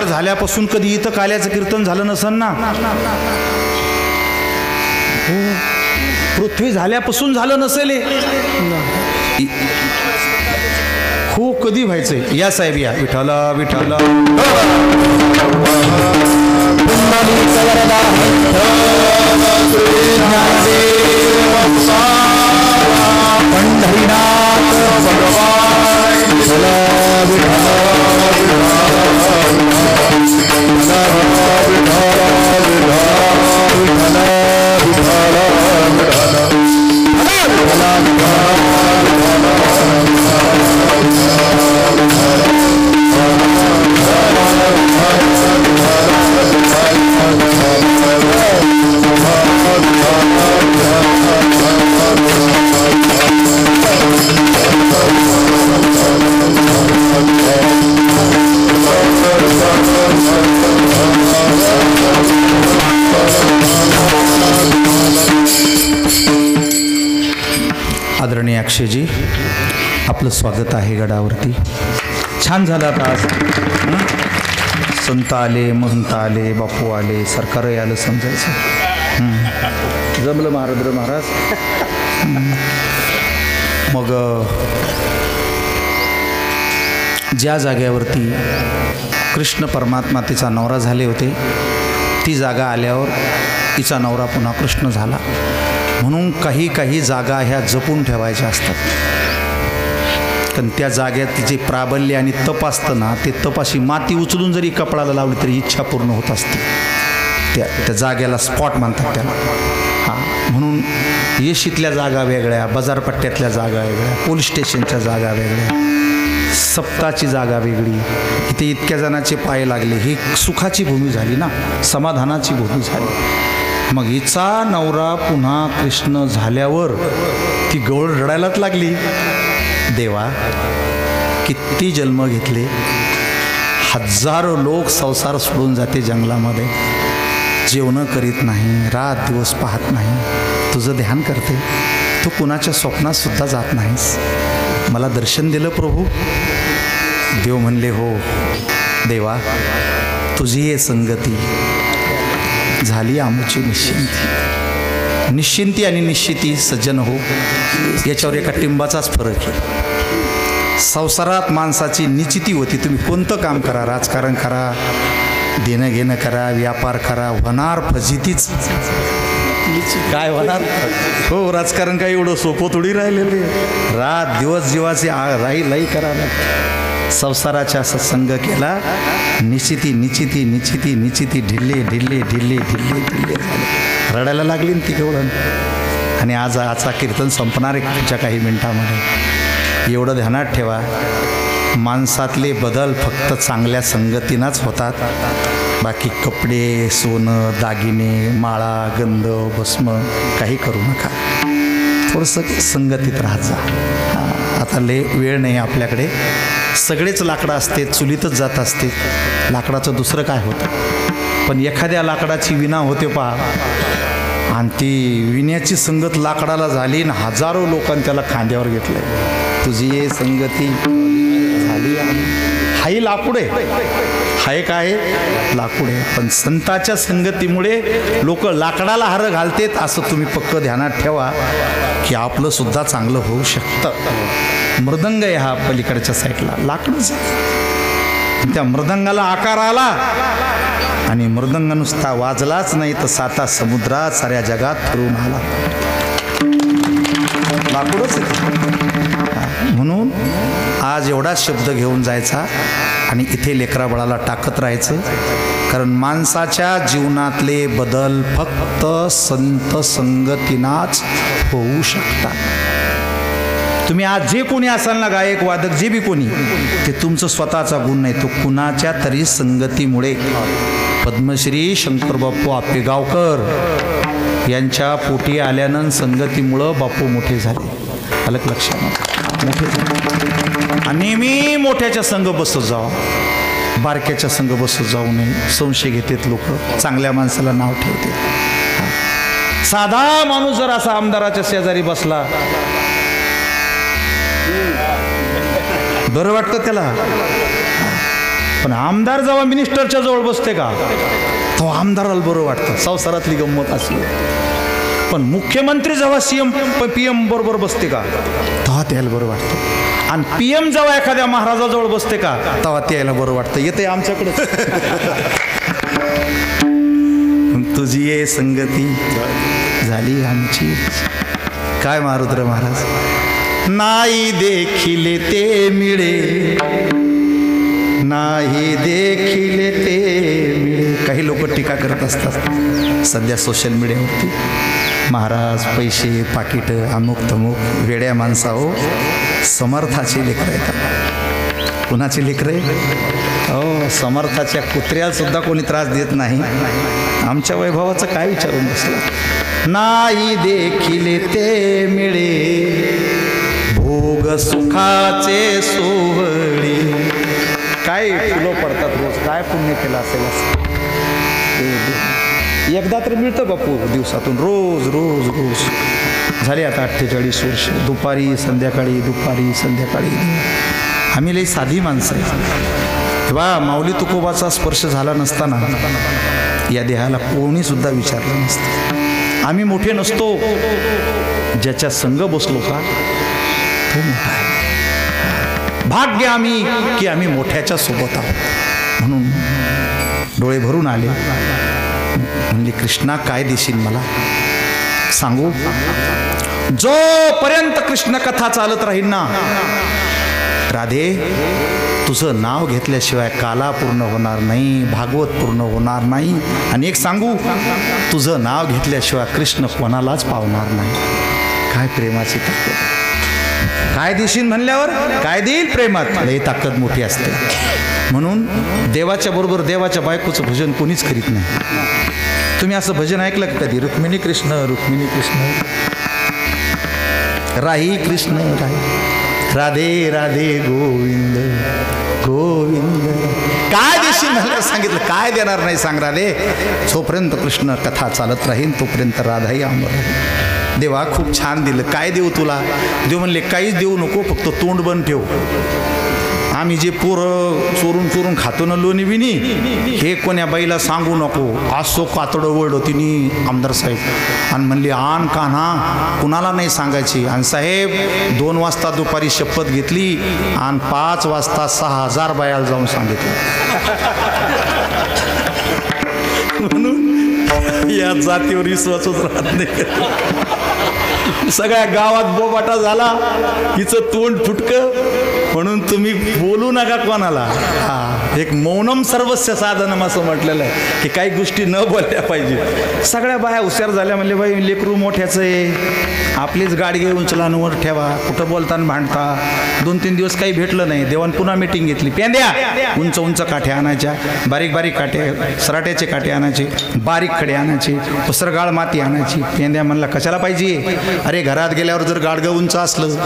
झाल्यापासून कधी इथं काल्याचं कीर्तन झालं नसन ना. हो पृथ्वी झाल्यापासून झालं नसेल. हो कधी व्हायचंय. या साहेब या. विठाला विठाला पंढरीनाथ आदरणीय अक्षयजी आपलं स्वागत आहे गडावरती. छान झालं आता आज. संत आले महंत आले बापू आले सरकारही आलं समजायचं. जमलं महाराज महाराज. मग ज्या जागेवरती कृष्ण परमात्मा तिचा नवरा झाले होते ती जागा आल्यावर तिचा नवरा पुन्हा कृष्ण झाला. म्हणून काही काही जागा ह्या जपून ठेवायच्या असतात. कारण त्या जाग्यात जे प्राबल्य आणि तप असतं ना ते तपाशी माती उचलून जरी कपडाला लावली तरी इच्छा पूर्ण होत असते. त्या जागेला स्पॉट म्हणतात त्याला. हां, म्हणून येशीतल्या जागा वेगळ्या, बाजारपट्ट्यातल्या जागा वेगळ्या, पोलीस स्टेशनच्या जागा वेगळ्या, सप्ताची जागा वेगळी. इथे इतक्या जणांचे पाय लागले. ही सुखाची भूमी झाली ना, समाधानाची भूमी झाली. मग हिचा नवरा पुन्हा कृष्ण झाल्यावर ती गवळ रडायलाच लागली. देवा, किती जन्म घेतले, हजारो लोक संसार सोडून जाते जंगलामध्ये, जेवणं करीत नाही, रात दिवस पाहत नाही, तुझं ध्यान करते, तू कुणाच्या स्वप्नात सुद्धा जात नाहीस, मला दर्शन दिलं प्रभू. देव म्हणले, हो देवा, तुझी हे संगती झाली आमची निश्चिंती. निश्चिंती आणि निश्चिती सज्जन हो, याच्यावर एका टिंबाचाच फरक आहे. संसारात माणसाची निश्चिती होती. तुम्ही कोणतं काम करा, राजकारण करा, देणं घेणं करा, व्यापार करा, होणार फजितीच. काय होणार हो, राजकारण काय एवढं सोपं थोडी राहिलेले. रात दिवस जीवाचे राही करायला. संसाराच्या सत्संग केला, निश्चिती निश्चिती निश्चिती निश्चिती ढिल्ले ढिल्ले ढिल्ले ढिल्ले ढिल्ले रडायला लागली ती केवढं. आणि आजचा कीर्तन संपणार आहे पुढच्या काही मिनिटामध्ये. एवढं ध्यानात ठेवा, माणसातले बदल फक्त चांगल्या संगतीनंच होतात. बाकी कपडे, सोनं, दागिने, माळा, गंध, भस्म काही करू नका. थोडंसं संगतीत राहत जा. आता वेळ नाही आपल्याकडे. सगळेच लाकडं असते, चुलीतच जात असते. लाकडाचं दुसरं काय होतं, पण एखाद्या लाकडाची विणा होते पहा, आणि ती विण्याची संगत लाकडाला झाली आणि हजारो लोकांनी त्याला खांद्यावर घेतलंय. तुझी ये संगती झाली. हाही लाकूड आहे, हाय काय लाकूड आहे, पण संताच्या संगतीमुळे लोक लाकडाला हार घालतेत. असं तुम्ही पक्क ध्यानात ठेवा की आपलं सुद्धा चांगलं होऊ शकतं. मृदंग आहे हा पलीकडच्या साईडला, लाकडच. त्या मृदंगाला आकार आला आणि मृदंग नुसता वाजलाच नाही तर 7 समुद्रात साऱ्या जगात फिरून आला. लाकडच. म्हणून आज एवढाच शब्द घेऊन जायचा आणि इथे लेकराबाळाला टाकत राहायचं. कारण माणसाच्या जीवनातले बदल फक्त संत संगतीनाच होऊ शकतात. तुम्ही आज जे कोणी असाल ना, गायक वादक जे बी कोणी, ते तुमचं स्वतःचा गुण नाही, तो कुणाच्या तरी संगतीमुळे. पद्मश्री शंकर बापू आपेगावकर यांच्या पोटी आल्यानं संगतीमुळं बापू मोठे झाले. अलग लक्षात मोठे झाले. आणि नेहमी मोठ्याच्या संग बसत जावा, बारक्याच्या संग बसत जाऊ नये. संशय घेतात लोक, चांगल्या माणसाला नाव ठेवते. साधा माणूस जर असा आमदाराच्या शेजारी बसला बरं वाटतं त्याला, पण आमदार जेव्हा मिनिस्टरच्या जवळ बसते का तेव्हा आमदाराला बरं वाटतं. संसारातली गंमत असली. पण मुख्यमंत्री जेव्हा सीएम PM बरोबर बसते का तेव्हा त्याला बरं वाटतं. आणि PM जेव्हा एखाद्या महाराजाजवळ बसते का तेव्हा त्याला बरं वाटतं. येते आमच्याकडे. तुझी ये संगती झाली आमची. काय मारुद्र महाराज, नाही देखिले ते मिळे, नाही देखिले ते मिळे. काही लोक टीका करत असतात सध्या सोशल मीडियावरती, महाराज पैसे पाकिट अमुक तमुक. वेड्या माणसा हो, समर्थाची लेकरं येतात. कुणाची लेकरं? हो, समर्थाच्या कुत्र्याला सुद्धा कोणी त्रास देत नाही. आमच्या वैभवाचं काय विचारून बसला. नाही देखिले ते मिळे, भोग सुखाचे सोहळे. काय फुलं पडतात रोज, काय पुण्य केलं असेल असं. एकदा तर मिळतं बापू दिवसातून, रोज रोज रोज. झाले आता 48 वर्ष. दुपारी संध्याकाळी, दुपारी संध्याकाळी. आम्ही लई साधी माणसं आहे. तेव्हा माऊली तुकोबाचा स्पर्श झाला नसताना या देहाला कोणी सुद्धा विचारलं नसतं. आम्ही मोठे नसतो, ज्याच्या संग बसलो का तो मोठा आहे. भाग्य आम्ही की आम्ही मोठ्याच्या सोबत आहोत. म्हणून डोळे भरून आले. म्हणले कृष्णा काय देशील मला सांगू. जोपर्यंत कृष्ण कथा चालत राहील ना राधे, तुझं नाव घेतल्याशिवाय काला पूर्ण होणार नाही, भागवत पूर्ण होणार नाही. आणि एक सांगू, तुझं नाव घेतल्याशिवाय कृष्ण कोणालाच पावणार नाही. काय प्रेमाची ताकद. काय देशील म्हणल्यावर काय देईल प्रेमात, ही ताकद मोठी असते. म्हणून देवाच्या बरोबर देवाच्या बायकोचं भजन कोणीच करीत नाही. तुम्ही असं भजन ऐकलं का कधी? रुक्मिणी कृष्ण रुक्मिणी कृष्ण, राही कृष्ण राही, राधे राधे गोविंद गोविंद. काय देशील म्हणलं सांगितलं, काय देणार नाही सांग राधे. जोपर्यंत कृष्ण कथा चालत राहील तोपर्यंत राधाही अमर राहील. देवा खूप छान दिलं, काय देऊ तुला. देव म्हणले काहीच देऊ नको, फक्त तोंड बंद ठेव. आम्ही जे पोरं चोरून चोरून खातो ना लोणी बिनी, हे कोण्या बाईला सांगू नको. असो कातडं वळलं तिने आमदार साहेब आणि म्हणले आण कान्हा, कुणाला नाही सांगायची. आणि साहेब 2 वाजता दुपारी शपथ घेतली आणि 5 वाजता 6000 बायाला जाऊन सांगितलं. म्हणून या जातीवर विश्वासच राहत नाही. सगळ्या गावात बोबाटा झाला, हिचं तोंड फुटकं. म्हणून तुम्ही बोलू नका कोणाला. एक मौनम सर्वस्व साधनम असं म्हटलेलं आहे की काही गोष्टी न बोलल्या पाहिजे. सगळ्या बाया हुशार झाल्या. म्हणले बाई लेकरू मोठ्याचं आहे, आपलीच गाडी घेऊन चलानवर ठेवा, कुठं बोलताना भांडता. 2-3 दिवस काही भेटलं नाही. देवान पुन्हा मिटिंग घेतली. पेंद्या उंच उंच काठ्या आणायच्या, बारीक बारीक काठे सराट्याचे काठे आणायचे, बारीक खडे आणायचे, पसरगाळ माती आणायची. पेंद्या म्हणला कशाला पाहिजे. अरे घरात गेल्यावर जर गाडगं उंच असलं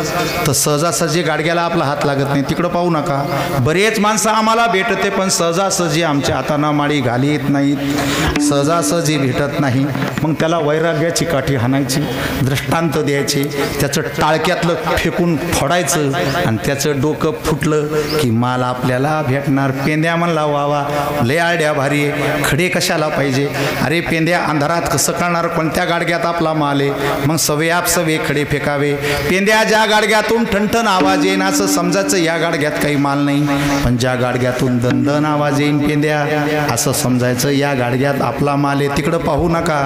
तर सहजासहजी गाडग्याला आपला हात लागत नाही, तिकडं पाहू नका. बरेच माणसं आम्हाला भेटते पण सहजासहजी आमच्या हाताना माळी घालीत नाहीत, सहजासहजी भेटत नाही. मग त्याला वैराग्याची काठी हाणायची, दृष्टांत द्यायचे, त्याचं टाळक्यातलं फेकून फोडायचं आणि त्याचं डोकं फुटलं की माल आपल्याला भेटणार. पेंद्या म्हणला वावा लय आड्या भारी आहे, खडे कशाला पाहिजे. अरे पेंद्या अंधारात कसं कळणार कोणत्या गाडग्यात आपला माल आहे. मग सवे आप सवे खडे फेकावे. पेंद्या ज्या गाडग्यातून ठणठण आवाज येईन असं समजायचं या गाडग्यात काही माल नाही, पण ज्या गाडग्यातून दणदण आवाज येईन पेंद्या असं समजायचं या गाडग्यात आपला माल आहे. तिकडं पाहू नका.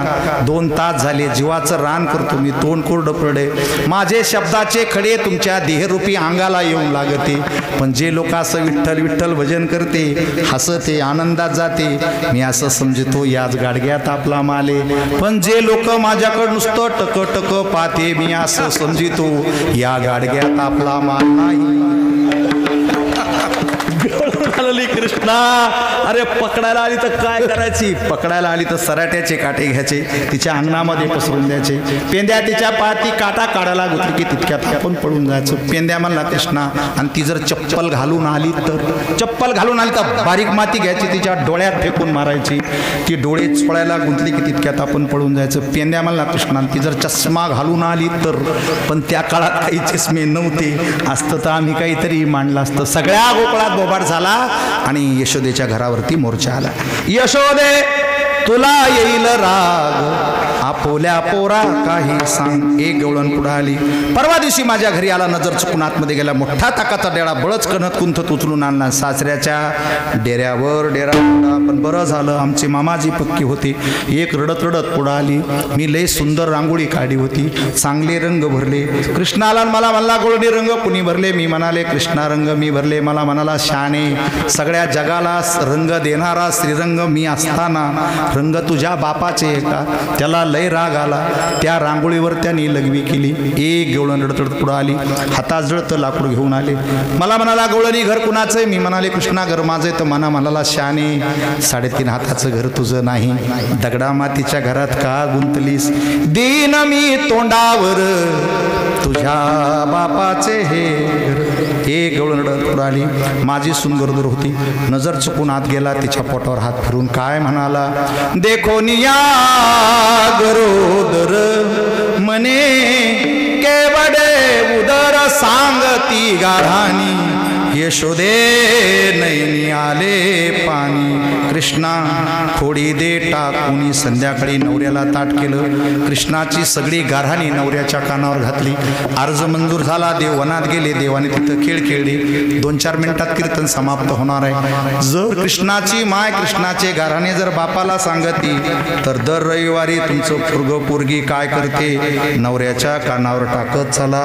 2 तास झाले जीवाचं रान करतो मी, तोंड कोरडं पडे. माझे शब्दाचे खडे तुमच्या देहरूपी अंगाला येऊन लागते. पण जे लोक असं विठ्ठल विठ्ठल भजन करते, हसते, आनंदात जाते, मी असं समजतो याच गाडग्यात आपला माल आहे. पण जे लोक माझ्याकडे नुसतं टक टक पाहते, मी असं समजितो या गाडग्यात आपला माल नाही. कृष्णा अरे पकडायला आली तर काय करायची. पकडायला आली तर सराट्याचे काटे घ्यायचे, तिच्या अंगणामध्ये पसरून द्यायचे. पेंद्या तिच्या पाठी काटा काढायला गुतली की तितक्यात आपण पळून जायचं. पेंद्या म्हणला कृष्णा, आणि ती जर चप्पल घालून आली तर बारीक माती घ्यायची, तिच्या डोळ्यात फेकून मारायची. ती डोळे चोळायला गुंतली की तितक्यात आपण पळून जायचं. पेंद्या म्हणला कृष्णा, ती जर चष्मा घालून आली तर, पण त्या काळात काही चष्मे नव्हते, असतं तर आम्ही काहीतरी मांडलं असतं. सगळ्या गोकुळात बोबाट झाला आणि यशोदेच्या घरावरती मोर्चा आला. यशोदे तुला येईल राग, आपोल्या पोरा काही सांग. एक गवळण पुढे आली. परवा दिवशी माझ्या घरी आला, नजर चुकून आतमध्ये गेला. मोठा ताकाचा डेळा बळच कणत कुंथत उचलून आणला. सासऱ्याच्या डेऱ्यावर डेरा पडला. पण बरं झालं आमचे मामाजी पक्की होते. एक रडत रडत पुढे आली. मी लय सुंदर रांगोळी काढली होती, चांगले रंग भरले. कृष्णाला मला म्हणला गोळणी रंग कुणी भरले. मी म्हणाले कृष्णा रंग मी भरले. मला म्हणाला शाने, सगळ्या जगाला रंग देणारा श्रीरंग मी असताना रंग तुझ्या बापाचे का. त्याला लय राग आला. त्या रांगोळीवर त्यांनी लघवी केली. एक गवळण रडतडत पुढे आली. हातात जळतं लाकूड घेऊन आले. मला म्हणाला गवळणी घर कुणाचं आहे. मी म्हणाले कृष्णा घर माझं आहे. तर मना म्हणाला शाने, 3.5 हाताचं घर तुझं नाही, दगडा मातीच्या घरात का गुंतलीस. दीन मी तोंडावर तुझ्या बापाचे हे घर. एक गवळण रडत पुढे आली. माझी सुनगरदर होती. नजर चुकून आत गेला. तिच्या पोटावर हात फिरून काय म्हणाला. देखो निया गरोदर मने के बडे उदर सांगती गाढानी, यशोदे नयनी आले पाणी कृष्णा खोडी दे टाकुनी. संध्याकाळी नवऱ्याला ताट केलं. कृष्णाची सगळी गाऱ्हाणी नवऱ्याच्या कानावर घातली. अर्ज मंजूर झाला. देव वनात गेले. देवाने तिथं खेळ खेळले. 2-4 मिनिटात कीर्तन समाप्त होणार आहे. जर कृष्णाची माय कृष्णाचे गाऱ्हाणे जर बापाला सांगती तर दर रविवारी तुमचं पोरगी काय करते, नवऱ्याच्या कानावर टाकत चला,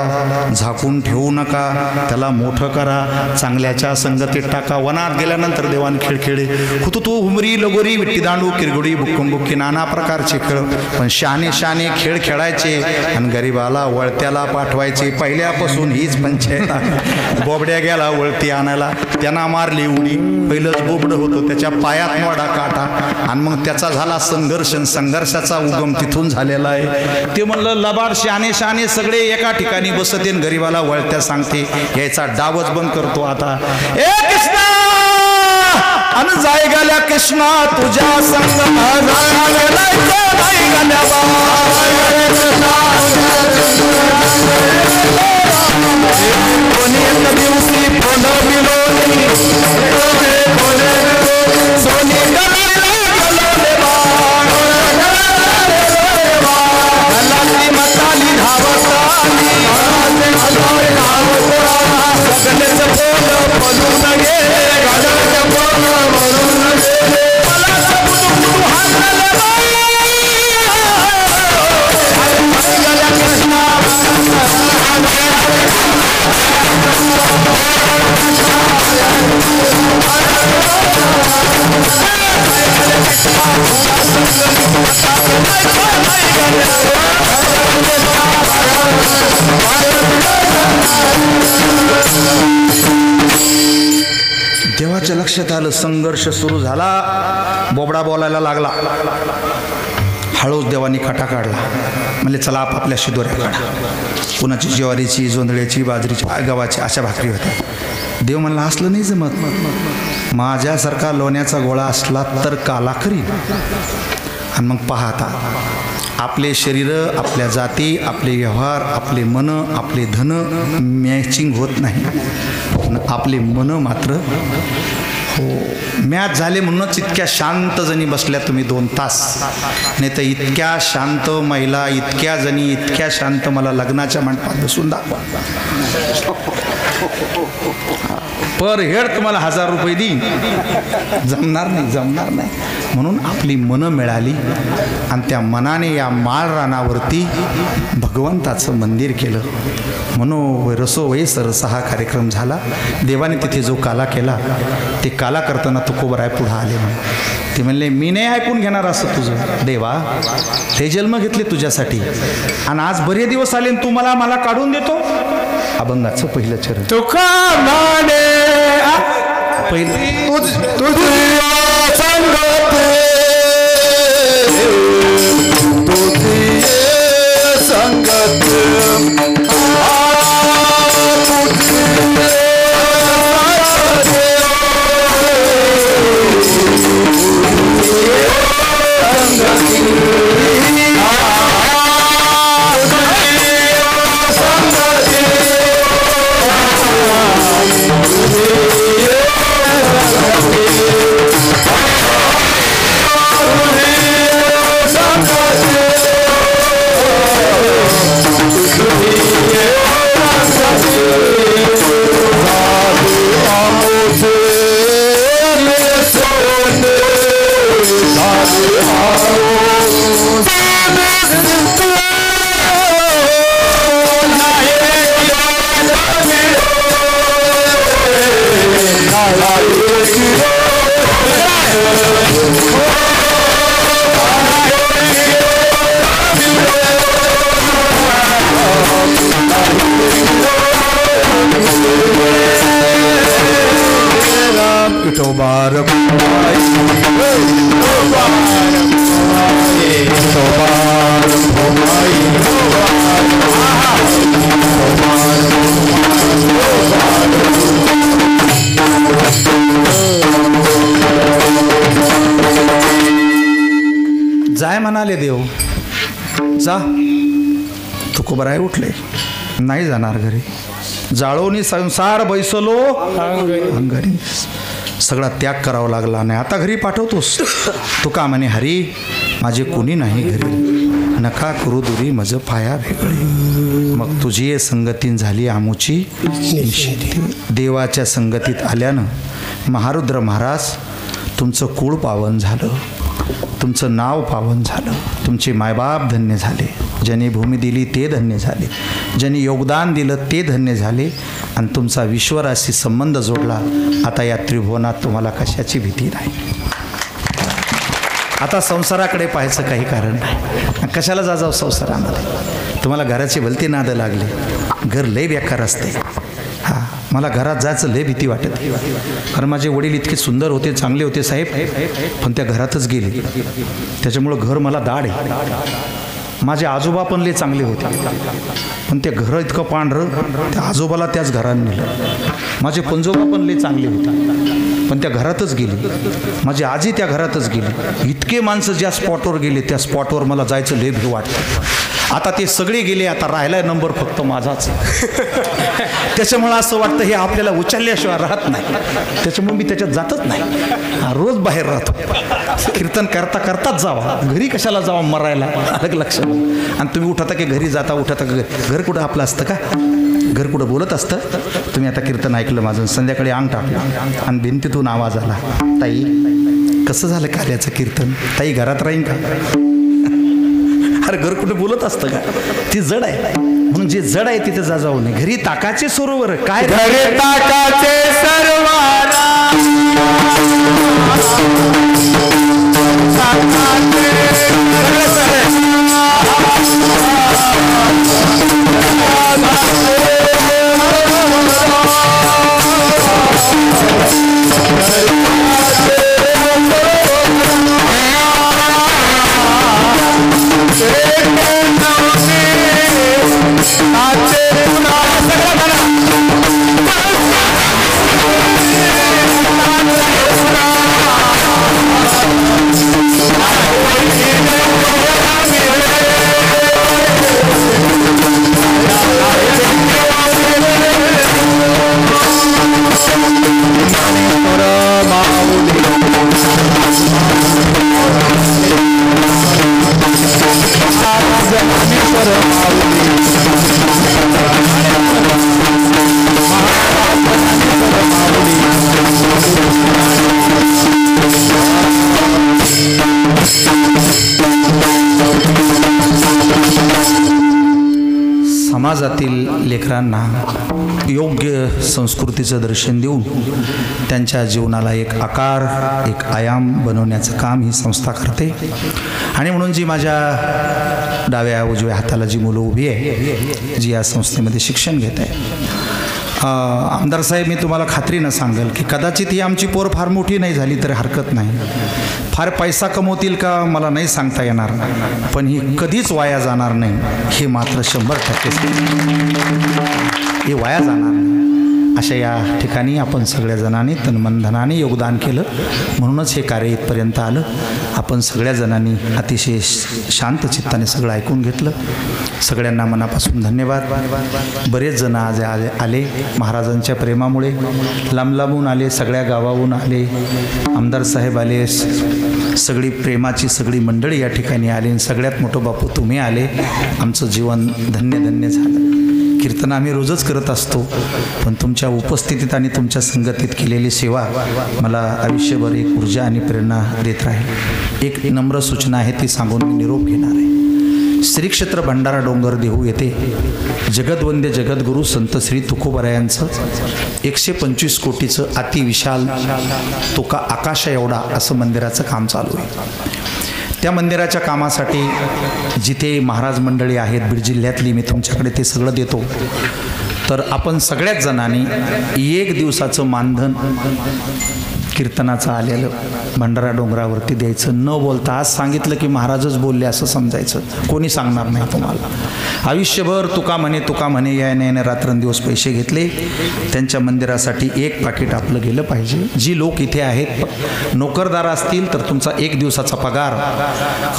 झाकून ठेवू नका, त्याला मोठं करा, चांगल्याच्या संगतीत टाका. वनात गेल्यानंतर देवान खेळ खेळले. हुतुतू हुमरी लगोरी विट्टी दांडू किरगुडी बुक्कंबुक्की नाना प्रकारचे खेळ, पण शाने शाने खेळ खेळायचे आणि गरीबाला वळत्याला पाठवायचे. पहिल्यापासून हीच पंचायत आहे. बोबड्या गेला वळती आणायला, त्यांना मारली उडी. पहिलंच बोबडं होतं, त्याच्या पायात मोडा काटा आणि मग त्याचा झाला संघर्ष. संघर्षाचा उगम तिथून झालेला आहे. ते म्हणलं लबाड शाने शाने सगळे एका ठिकाणी बसते, गरीबाला वळत्या सांगते. यायचा डावच बंद करतो आता. ए कृष्णा अन जाय गेल्या कृष्णा तुझ्या संग देवाच्या लक्षात आलं. संघर्ष सुरू झाला. बोबडा बोलायला लागला. हळूच देवानी खटा काढला. म्हणजे चला आपापल्या शिदोऱ्या काढा. कुणाची ज्वारीची, जोंधळ्याची, बाजरीची, गव्हाची अशा भाकरी होत्या. देव म्हणला असलं नाही जमत. माझ्यासारखा लोण्याचा गोळा असला तर काला करी. आणि मग पाहता आपले शरीर, आपल्या जाती, आपले व्यवहार, आपले मन, आपले धन मॅचिंग होत नाही. आपले मन मात्र हो मॅच झाले. म्हणूनच इतक्या शांत जणी बसल्या तुम्ही 2 तास. नाही तर इतक्या शांत महिला, इतक्या जणी, इतक्या शांत मला लग्नाच्या मंडपात बसून दाखवा. पर हेड तुम्हाला 1000 रुपये देईन. जमणार नाही, जमणार नाही. म्हणून आपली मनं मिळाली आणि त्या मनाने या माळ रानावरती भगवंताचं मंदिर केलं. म्हणून रसो वै सरसा हा कार्यक्रम झाला. देवाने तिथे जो काला केला ते काला करताना तुकोबराय पुढे आले. म्हणे ते म्हणले मी नाही ऐकून घेणार असं तुझं. देवा हे जन्म घेतले तुझ्यासाठी आणि आज बरे दिवस आले तू मला काढून देतो. अभंगाचं पहिलं चरण तुका माने पहिलं जाय म्हणाले देव. जा तुकोबराय उठले. नाही जाणार घरी. जाळोनी संसार बैसलो अंगारी. सगळा त्याग करावा लागला आणि आता घरी पाठवतोस. तुका म्हणे हरी माझे कोणी नाही घरी, नका करू दुरी मज पाया वेगळे. मग तुझी संगतीन झाली आमुची निषेधी. देवाच्या संगतीत आल्यानं महारुद्र महाराज तुमचं कुळ पावन झालं, तुमचं नाव पावन झालं, तुमचे मायबाप धन्य झाले, ज्यांनी भूमी दिली ते धन्य झाले, ज्यांनी योगदान दिलं ते धन्य झाले आणि तुमचा विश्वराशी संबंध जोडला. आता या त्रिभुवनात तुम्हाला कशाची भीती नाही. आता संसाराकडे पाहायचं काही कारण नाही. कशाला जाऊ संसारामध्ये. तुम्हाला घराची भलती नाद लागली. घर लय बेकार असते. हां, मला घरात जायचं लय भीती वाटत. कारण माझे वडील इतके सुंदर होते, चांगले होते साहेब, पण त्या घरातच गेले. त्याच्यामुळं घर मला दाढ आहे. माझे आजोबा पण लय चांगले होते, पण ते घर इतकं पांढरं, त्या आजोबाला त्याच घरात नेलं. माझे पंजोबा पण लय चांगले होते, पण त्या घरातच गेली. माझी आजी त्या घरातच गेली. इतके माणसं ज्या स्पॉटवर गेले त्या स्पॉटवर मला जायचं लय भीती वाटतं. आता ते सगळे गेले, आता राहिलाय नंबर फक्त माझाच. त्याच्यामुळं असं वाटतं हे आपल्याला उचलल्याशिवाय राहत नाही. त्याच्यामुळे मी त्याच्यात जातच नाही. रोज बाहेर राहतो. कीर्तन करता करताच जावा, घरी कशाला जावा मरायला. अलग लक्ष. आणि तुम्ही उठता की घरी जाता, उठता का घर कुठं आपलं असतं का? घर कुठं बोलत असतं? तुम्ही आता कीर्तन ऐकलं माझं, संध्याकाळी अंग टाकलं आणि भिंतीतून आवाज आला, ताई कसं झालं कार्याचं कीर्तन? ताई घरात राहीन का? अरे घर कुठे बोलत असतं का? ती जड आहे. म्हणून जे जड आहे तिथे जाऊ नये. घरी ताकाचे सरोवर काय? घरी ताकाचे सरवारा समाजातील लेकरांना योग्य संस्कृतीचं दर्शन देऊन त्यांच्या जीवनाला एक आकार, एक आयाम बनवण्याचं काम ही संस्था करते. आणि म्हणून जी माझ्या डाव्या उजव्या हाताला जी मुलं उभी आहे, जी या संस्थेमध्ये शिक्षण घेत आहे, आमदार साहेब, मी तुम्हाला खात्रीनं सांगेल की कदाचित ही आमची पोर फार मोठी नाही झाली तरी हरकत नाही. फार पैसा कमवतील का मला नाही सांगता येणार, पण ही कधीच वाया जाणार नाही हे मात्र 100% हे वाया जाणार नाही. अशा या ठिकाणी आपण सगळ्या जणांनी तन्मनधनाने योगदान केलं, म्हणूनच हे कार्य इथपर्यंत आलं. आपण सगळ्या जणांनी अतिशय शांत चित्ताने सगळं ऐकून घेतलं. सगळ्यांना मनापासून धन्यवाद. बरेच जण आज आले महाराजांच्या प्रेमामुळे, लांब लांबून आले, सगळ्या गावाहून आले, आमदार साहेब आले, सगळी प्रेमाची सगळी मंडळी या ठिकाणी आली. सगळ्यात मोठं बापू तुम्ही आले. आमचं जीवन धन्य धन्य झालं. कीर्तन आम्ही रोजच करत असतो, पण तुमच्या उपस्थितीत आणि तुमच्या संगतीत केलेली सेवा मला आयुष्यभर एक ऊर्जा आणि प्रेरणा देत राहील. एक नम्र सूचना आहे ती सांगून मी निरोप घेणार आहे. श्री क्षेत्र भंडारा डोंगर देहू येथे जगद्वंद्य जगद्गुरू संत श्री तुकोबरायांचं 125 कोटीचं अतिविशाल तुका आकाश एवढा असं मंदिराचं काम चालू आहे. त्या मंदिराच्या कामासाठी जिथे महाराज मंडळी आहेत बीड जिल्ह्यातली, मी तुमच्याकडे ते सगळं देतो. तर आपण सगळ्याच जणांनी 1 दिवसाचं मानधन कीर्तनाचं आलेलं भंडारा डोंगरावरती द्यायचं, न बोलता आज सांगितलं की महाराजच बोलले असं समजायचं, कोणी सांगणार नाही तुम्हाला. आयुष्यभर तुका म्हणे याने रात्रंदिवस पैसे घेतले, त्यांच्या मंदिरासाठी एक पाकिट आपलं गेलं पाहिजे. जी लोक इथे आहेत नोकरदार असतील तर तुमचा एक दिवसाचा पगार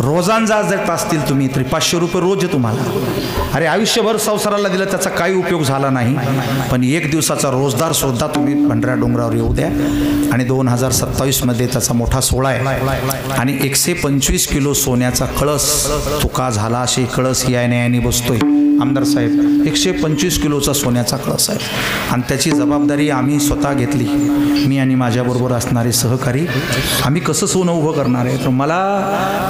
रोजांचा देत असतील तुम्ही तरी 500 रुपये रोज आहे तुम्हाला. अरे आयुष्यभर संसाराला दिलं त्याचा काही उपयोग झाला नाही, पण एक दिवसाचा रोजदार सुद्धा तुम्ही भंडारा डोंगरावर येऊ द्या. आणि 2027 त्याचा मोठा सोहळा आहे आणि 125 किलो सोन्याचा कळस तुका झाला असे कळस या न्यायाने बसतोय. आमदार साहेब 125 किलोचा सोन्याचा कळस आहे आणि त्याची जबाबदारी आम्ही स्वतः घेतली. मी आणि माझ्याबरोबर असणारे सहकारी. आम्ही कसं सोनं उभं करणार आहे, तर मला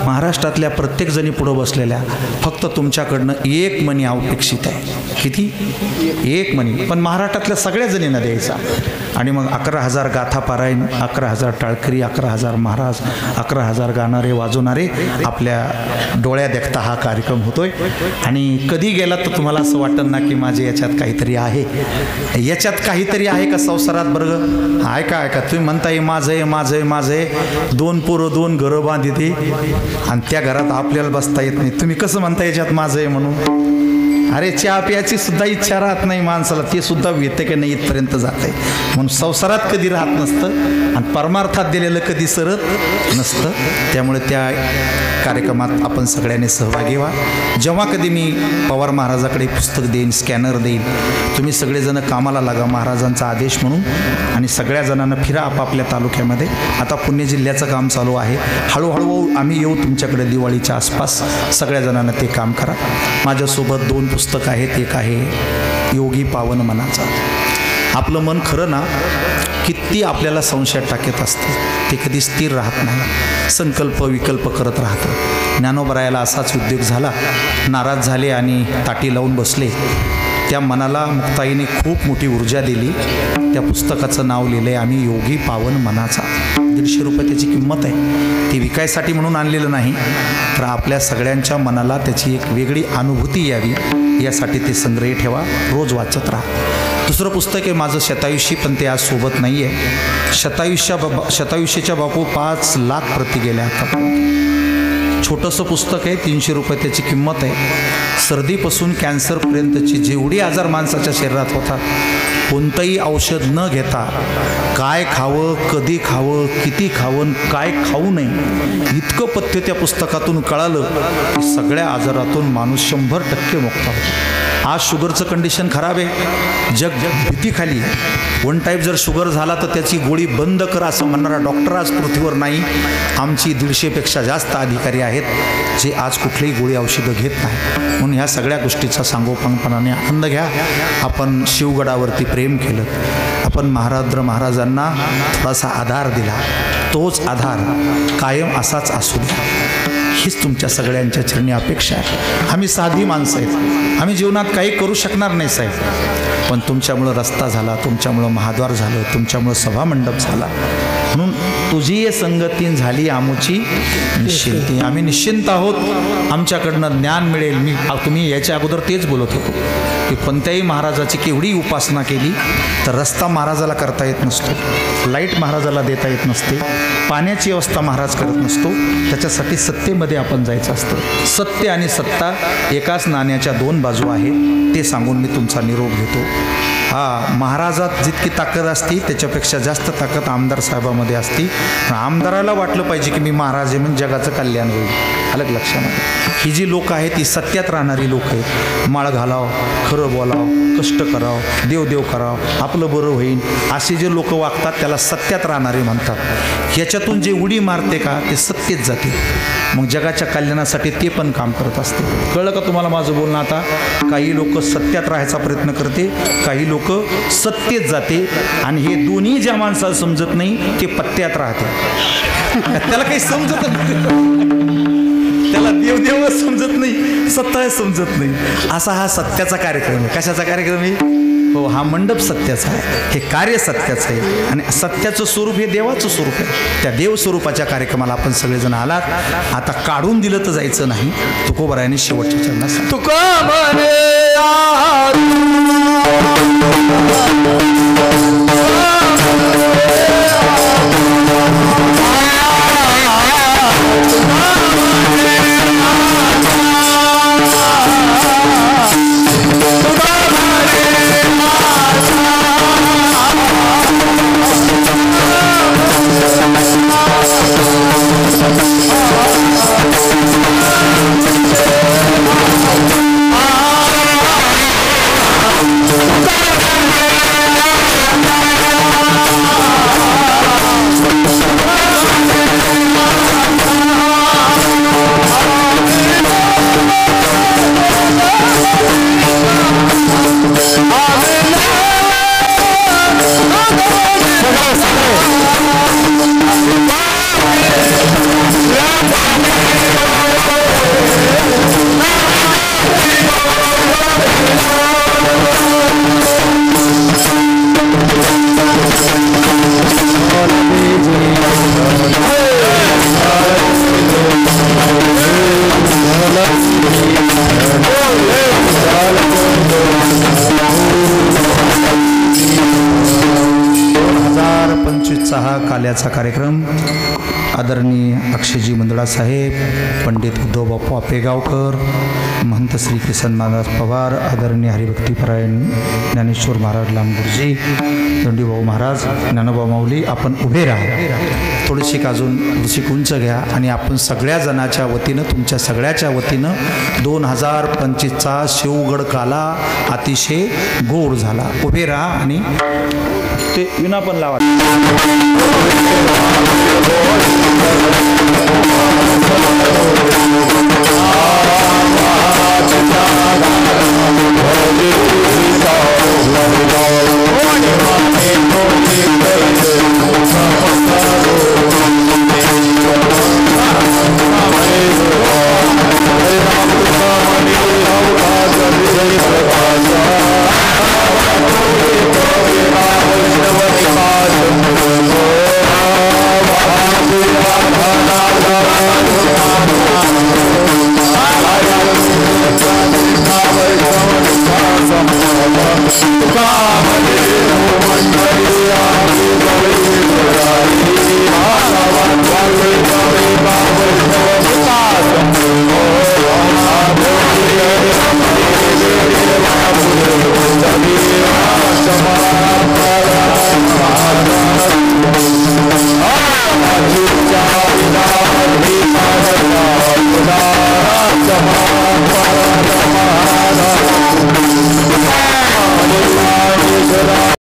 महाराष्ट्रातल्या प्रत्येक जणी पुढं बसलेल्या फक्त तुमच्याकडनं एक मणी अपेक्षित आहे. किती? एक मणी, पण महाराष्ट्रातल्या सगळ्या जणींना द्यायचा. आणि मग 11,000 गाथा पारायण, 11,000 टाळकरी, 11,000 महाराज, 11,000 गाणारे वाजवणारे आपल्या डोळ्या देखता हा कार्यक्रम होतोय. आणि कधी गेला तर तुम्हाला असं वाटतं ना की माझे याच्यात काहीतरी आहे, याच्यात काहीतरी आहे का संसारात. बरं ऐका तुम्ही म्हणताय माझं 2 पोरं 2 घरं बांधिते आणि त्या घरात आपल्याला बसता येत नाही. तुम्ही कसं म्हणता याच्यात माझं आहे म्हणून? अरे चहा प्यायची सुद्धा इच्छा राहत नाही माणसाला, ते सुद्धा येते की नाही इथपर्यंत जात आहे. म्हणून संसारात कधी राहत नसतं आणि परमार्थात दिलेलं कधी सरत नसतं. त्यामुळे त्या कार्यक्रमात आपण सगळ्यांनी सहभागी व्हा. जेव्हा कधी मी पवार महाराजाकडे पुस्तक देईन, स्कॅनर देईन, तुम्ही सगळेजण कामाला लागा महाराजांचा आदेश म्हणून आणि सगळ्या जणांना फिरा आपापल्या तालुक्यामध्ये. आता पुणे जिल्ह्याचं काम चालू आहे, हळूहळू आम्ही येऊ तुमच्याकडे दिवाळीच्या आसपास. सगळ्या जणांना ते काम करा. माझ्यासोबत 2 पुस्तक आहेत. एक आहे योगी पावन मनाचा. आपलं मन खरं ना किती आपल्याला संशयात टाकत असते, ते कधी स्थिर राहत नाही, संकल्प विकल्प करत राहतं. ज्ञानोबरायाला असाच उद्योग झाला, नाराज झाले आणि ताटी लावून बसले. त्या मनाला मुक्ताईने खूप मोठी ऊर्जा दिली. त्या पुस्तकाचं नाव लिहिलं आम्ही योगी पावन मनाचा. 150 रुपये त्याची किंमत आहे. ती विकायसाठी म्हणून आणलेलं नाही, तर आपल्या सगळ्यांच्या मनाला त्याची एक वेगळी अनुभूती यावी यासाठी ते संग्रही ठेवा, रोज वाचत राहा. दुसरं पुस्तक आहे माझं शतायुषी, पण ते आज सोबत नाही आहे. शतायुष्याच्या बापू 5 लाख प्रती गेल्या आतापर्यंत. छोटंसं पुस्तक आहे, 300 रुपये त्याची किंमत आहे. सर्दीपासून कॅन्सरपर्यंतची जेवढी आजार माणसाच्या शरीरात होतात, कोणतंही औषध न घेता काय खावं, कधी खावं, किती खावं, काय खाऊ नये इतकं पथ्य त्या पुस्तकातून कळालं की सगळ्या आजारातून माणूस 100% मुक्त होतो. आज शुगरचं कंडिशन खराब आहे, जग भीतीखाली. 1 टाईप जर शुगर झाला तर त्याची गोळी बंद करा असं म्हणणारा डॉक्टर आज पृथ्वीवर नाही. आमची 150पेक्षा जास्त अधिकारी आहेत जे आज कुठलीही गोळी औषधं घेत नाही. म्हणून ह्या सगळ्या गोष्टीचा सांगोपांगपणाने आनंद घ्या. आपण शिवगडावरती प्रेम केलं, आपण महाराजांना थोडासा आधार दिला, तोच आधार कायम असाच असू द्या, हीच तुमच्या सगळ्यांच्या चरणी अपेक्षा आहे. आम्ही साधी माणसं आहेत, आम्ही जीवनात काही करू शकणार नाही साहेब, पण तुमच्यामुळं रस्ता झाला, तुमच्यामुळं महाद्वार झालं, तुमच्यामुळं सभामंडप झाला, म्हणून तुझी संगती झाली आमची निश्चिंती. आम्ही निश्चिंत आहोत, आमच्याकडनं ज्ञान मिळेल. तुम्ही याच्या अगोदर तेच बोलत होतो की कोणत्याही महाराजाची केवढी उपासना केली तर रस्ता महाराजाला करता येत नसतो, लाईट महाराजाला देता येत नसते, पाण्याची व्यवस्था महाराज करत नसतो. त्याच्यासाठी सत्तेमध्ये आपण जायचं असतं. सत्य आणि सत्ता एकाच नाण्याच्या 2 बाजू आहेत, ते सांगून मी तुमचा निरोप घेतो. महाराजात जितकी ताकद असती त्याच्यापेक्षा जास्त ताकद आमदार साहेबामध्ये असती. आमदाराला वाटलं पाहिजे की मी महाराज आहे म्हणजे जगाचं कल्याण होईल. अलग लक्षामध्ये ही जी लोक आहेत ती सत्यात राहणारी लोक आहेत. माळ घालाव, खरं बोलाव, कष्ट कराव, देव कराव, आपलं बरं होईल असे जे लोक वागतात त्याला सत्यात राहणारे म्हणतात. ह्याच्यातून जे उडी मारते का ते सत्तेत जाते, मग जगाच्या कल्याणासाठी ते पण काम करत असते. कळलं का तुम्हाला माझं बोलणं आता? काही लोक सत्यात राहायचा प्रयत्न करते, काही लोक सत्तेत जाते, आणि हे दोन्ही ज्या माणसाला समजत नाही ते पत्त्यात राहते. त्याला काही समजत नाही, त्याला देव समजत नाही, सत्ता समजत नाही. असा हा सत्याचा कार्यक्रम आहे. कशाचा कार्यक्रम आहे? हो, हा मंडप सत्याचा आहे, हे कार्य सत्याचं आहे, आणि सत्याचं स्वरूप हे देवाचं स्वरूप आहे. त्या देव स्वरूपाच्या कार्यक्रमाला आपण सगळेजण आलात. आता काढून दिलं तर जायचं नाही. तुकोबरायाने शेवटच्या चरणात सांगितलं, तुका म्हणे आ आल्याचा कार्यक्रम आदरणीय अक्षयजी मंदडा साहेब, पंडित उद्धव बापू आपेगावकर, महंत श्री किसन महाराज पवार, आदरणीय हरिभक्तीपरायण ज्ञानेश्वर महाराज लांबुर्जी, दंडीभाऊ महाराज, ज्ञानोबा माऊली, आपण उभे राहा. थोडीशी अजून थोडीशी उंच घ्या आणि आपण सगळ्या जणाच्या वतीनं, तुमच्या सगळ्याच्या वतीनं 2025चा शिवगड काला अतिशय गोड झाला. उभे राहा आणि ते विना पण लावा.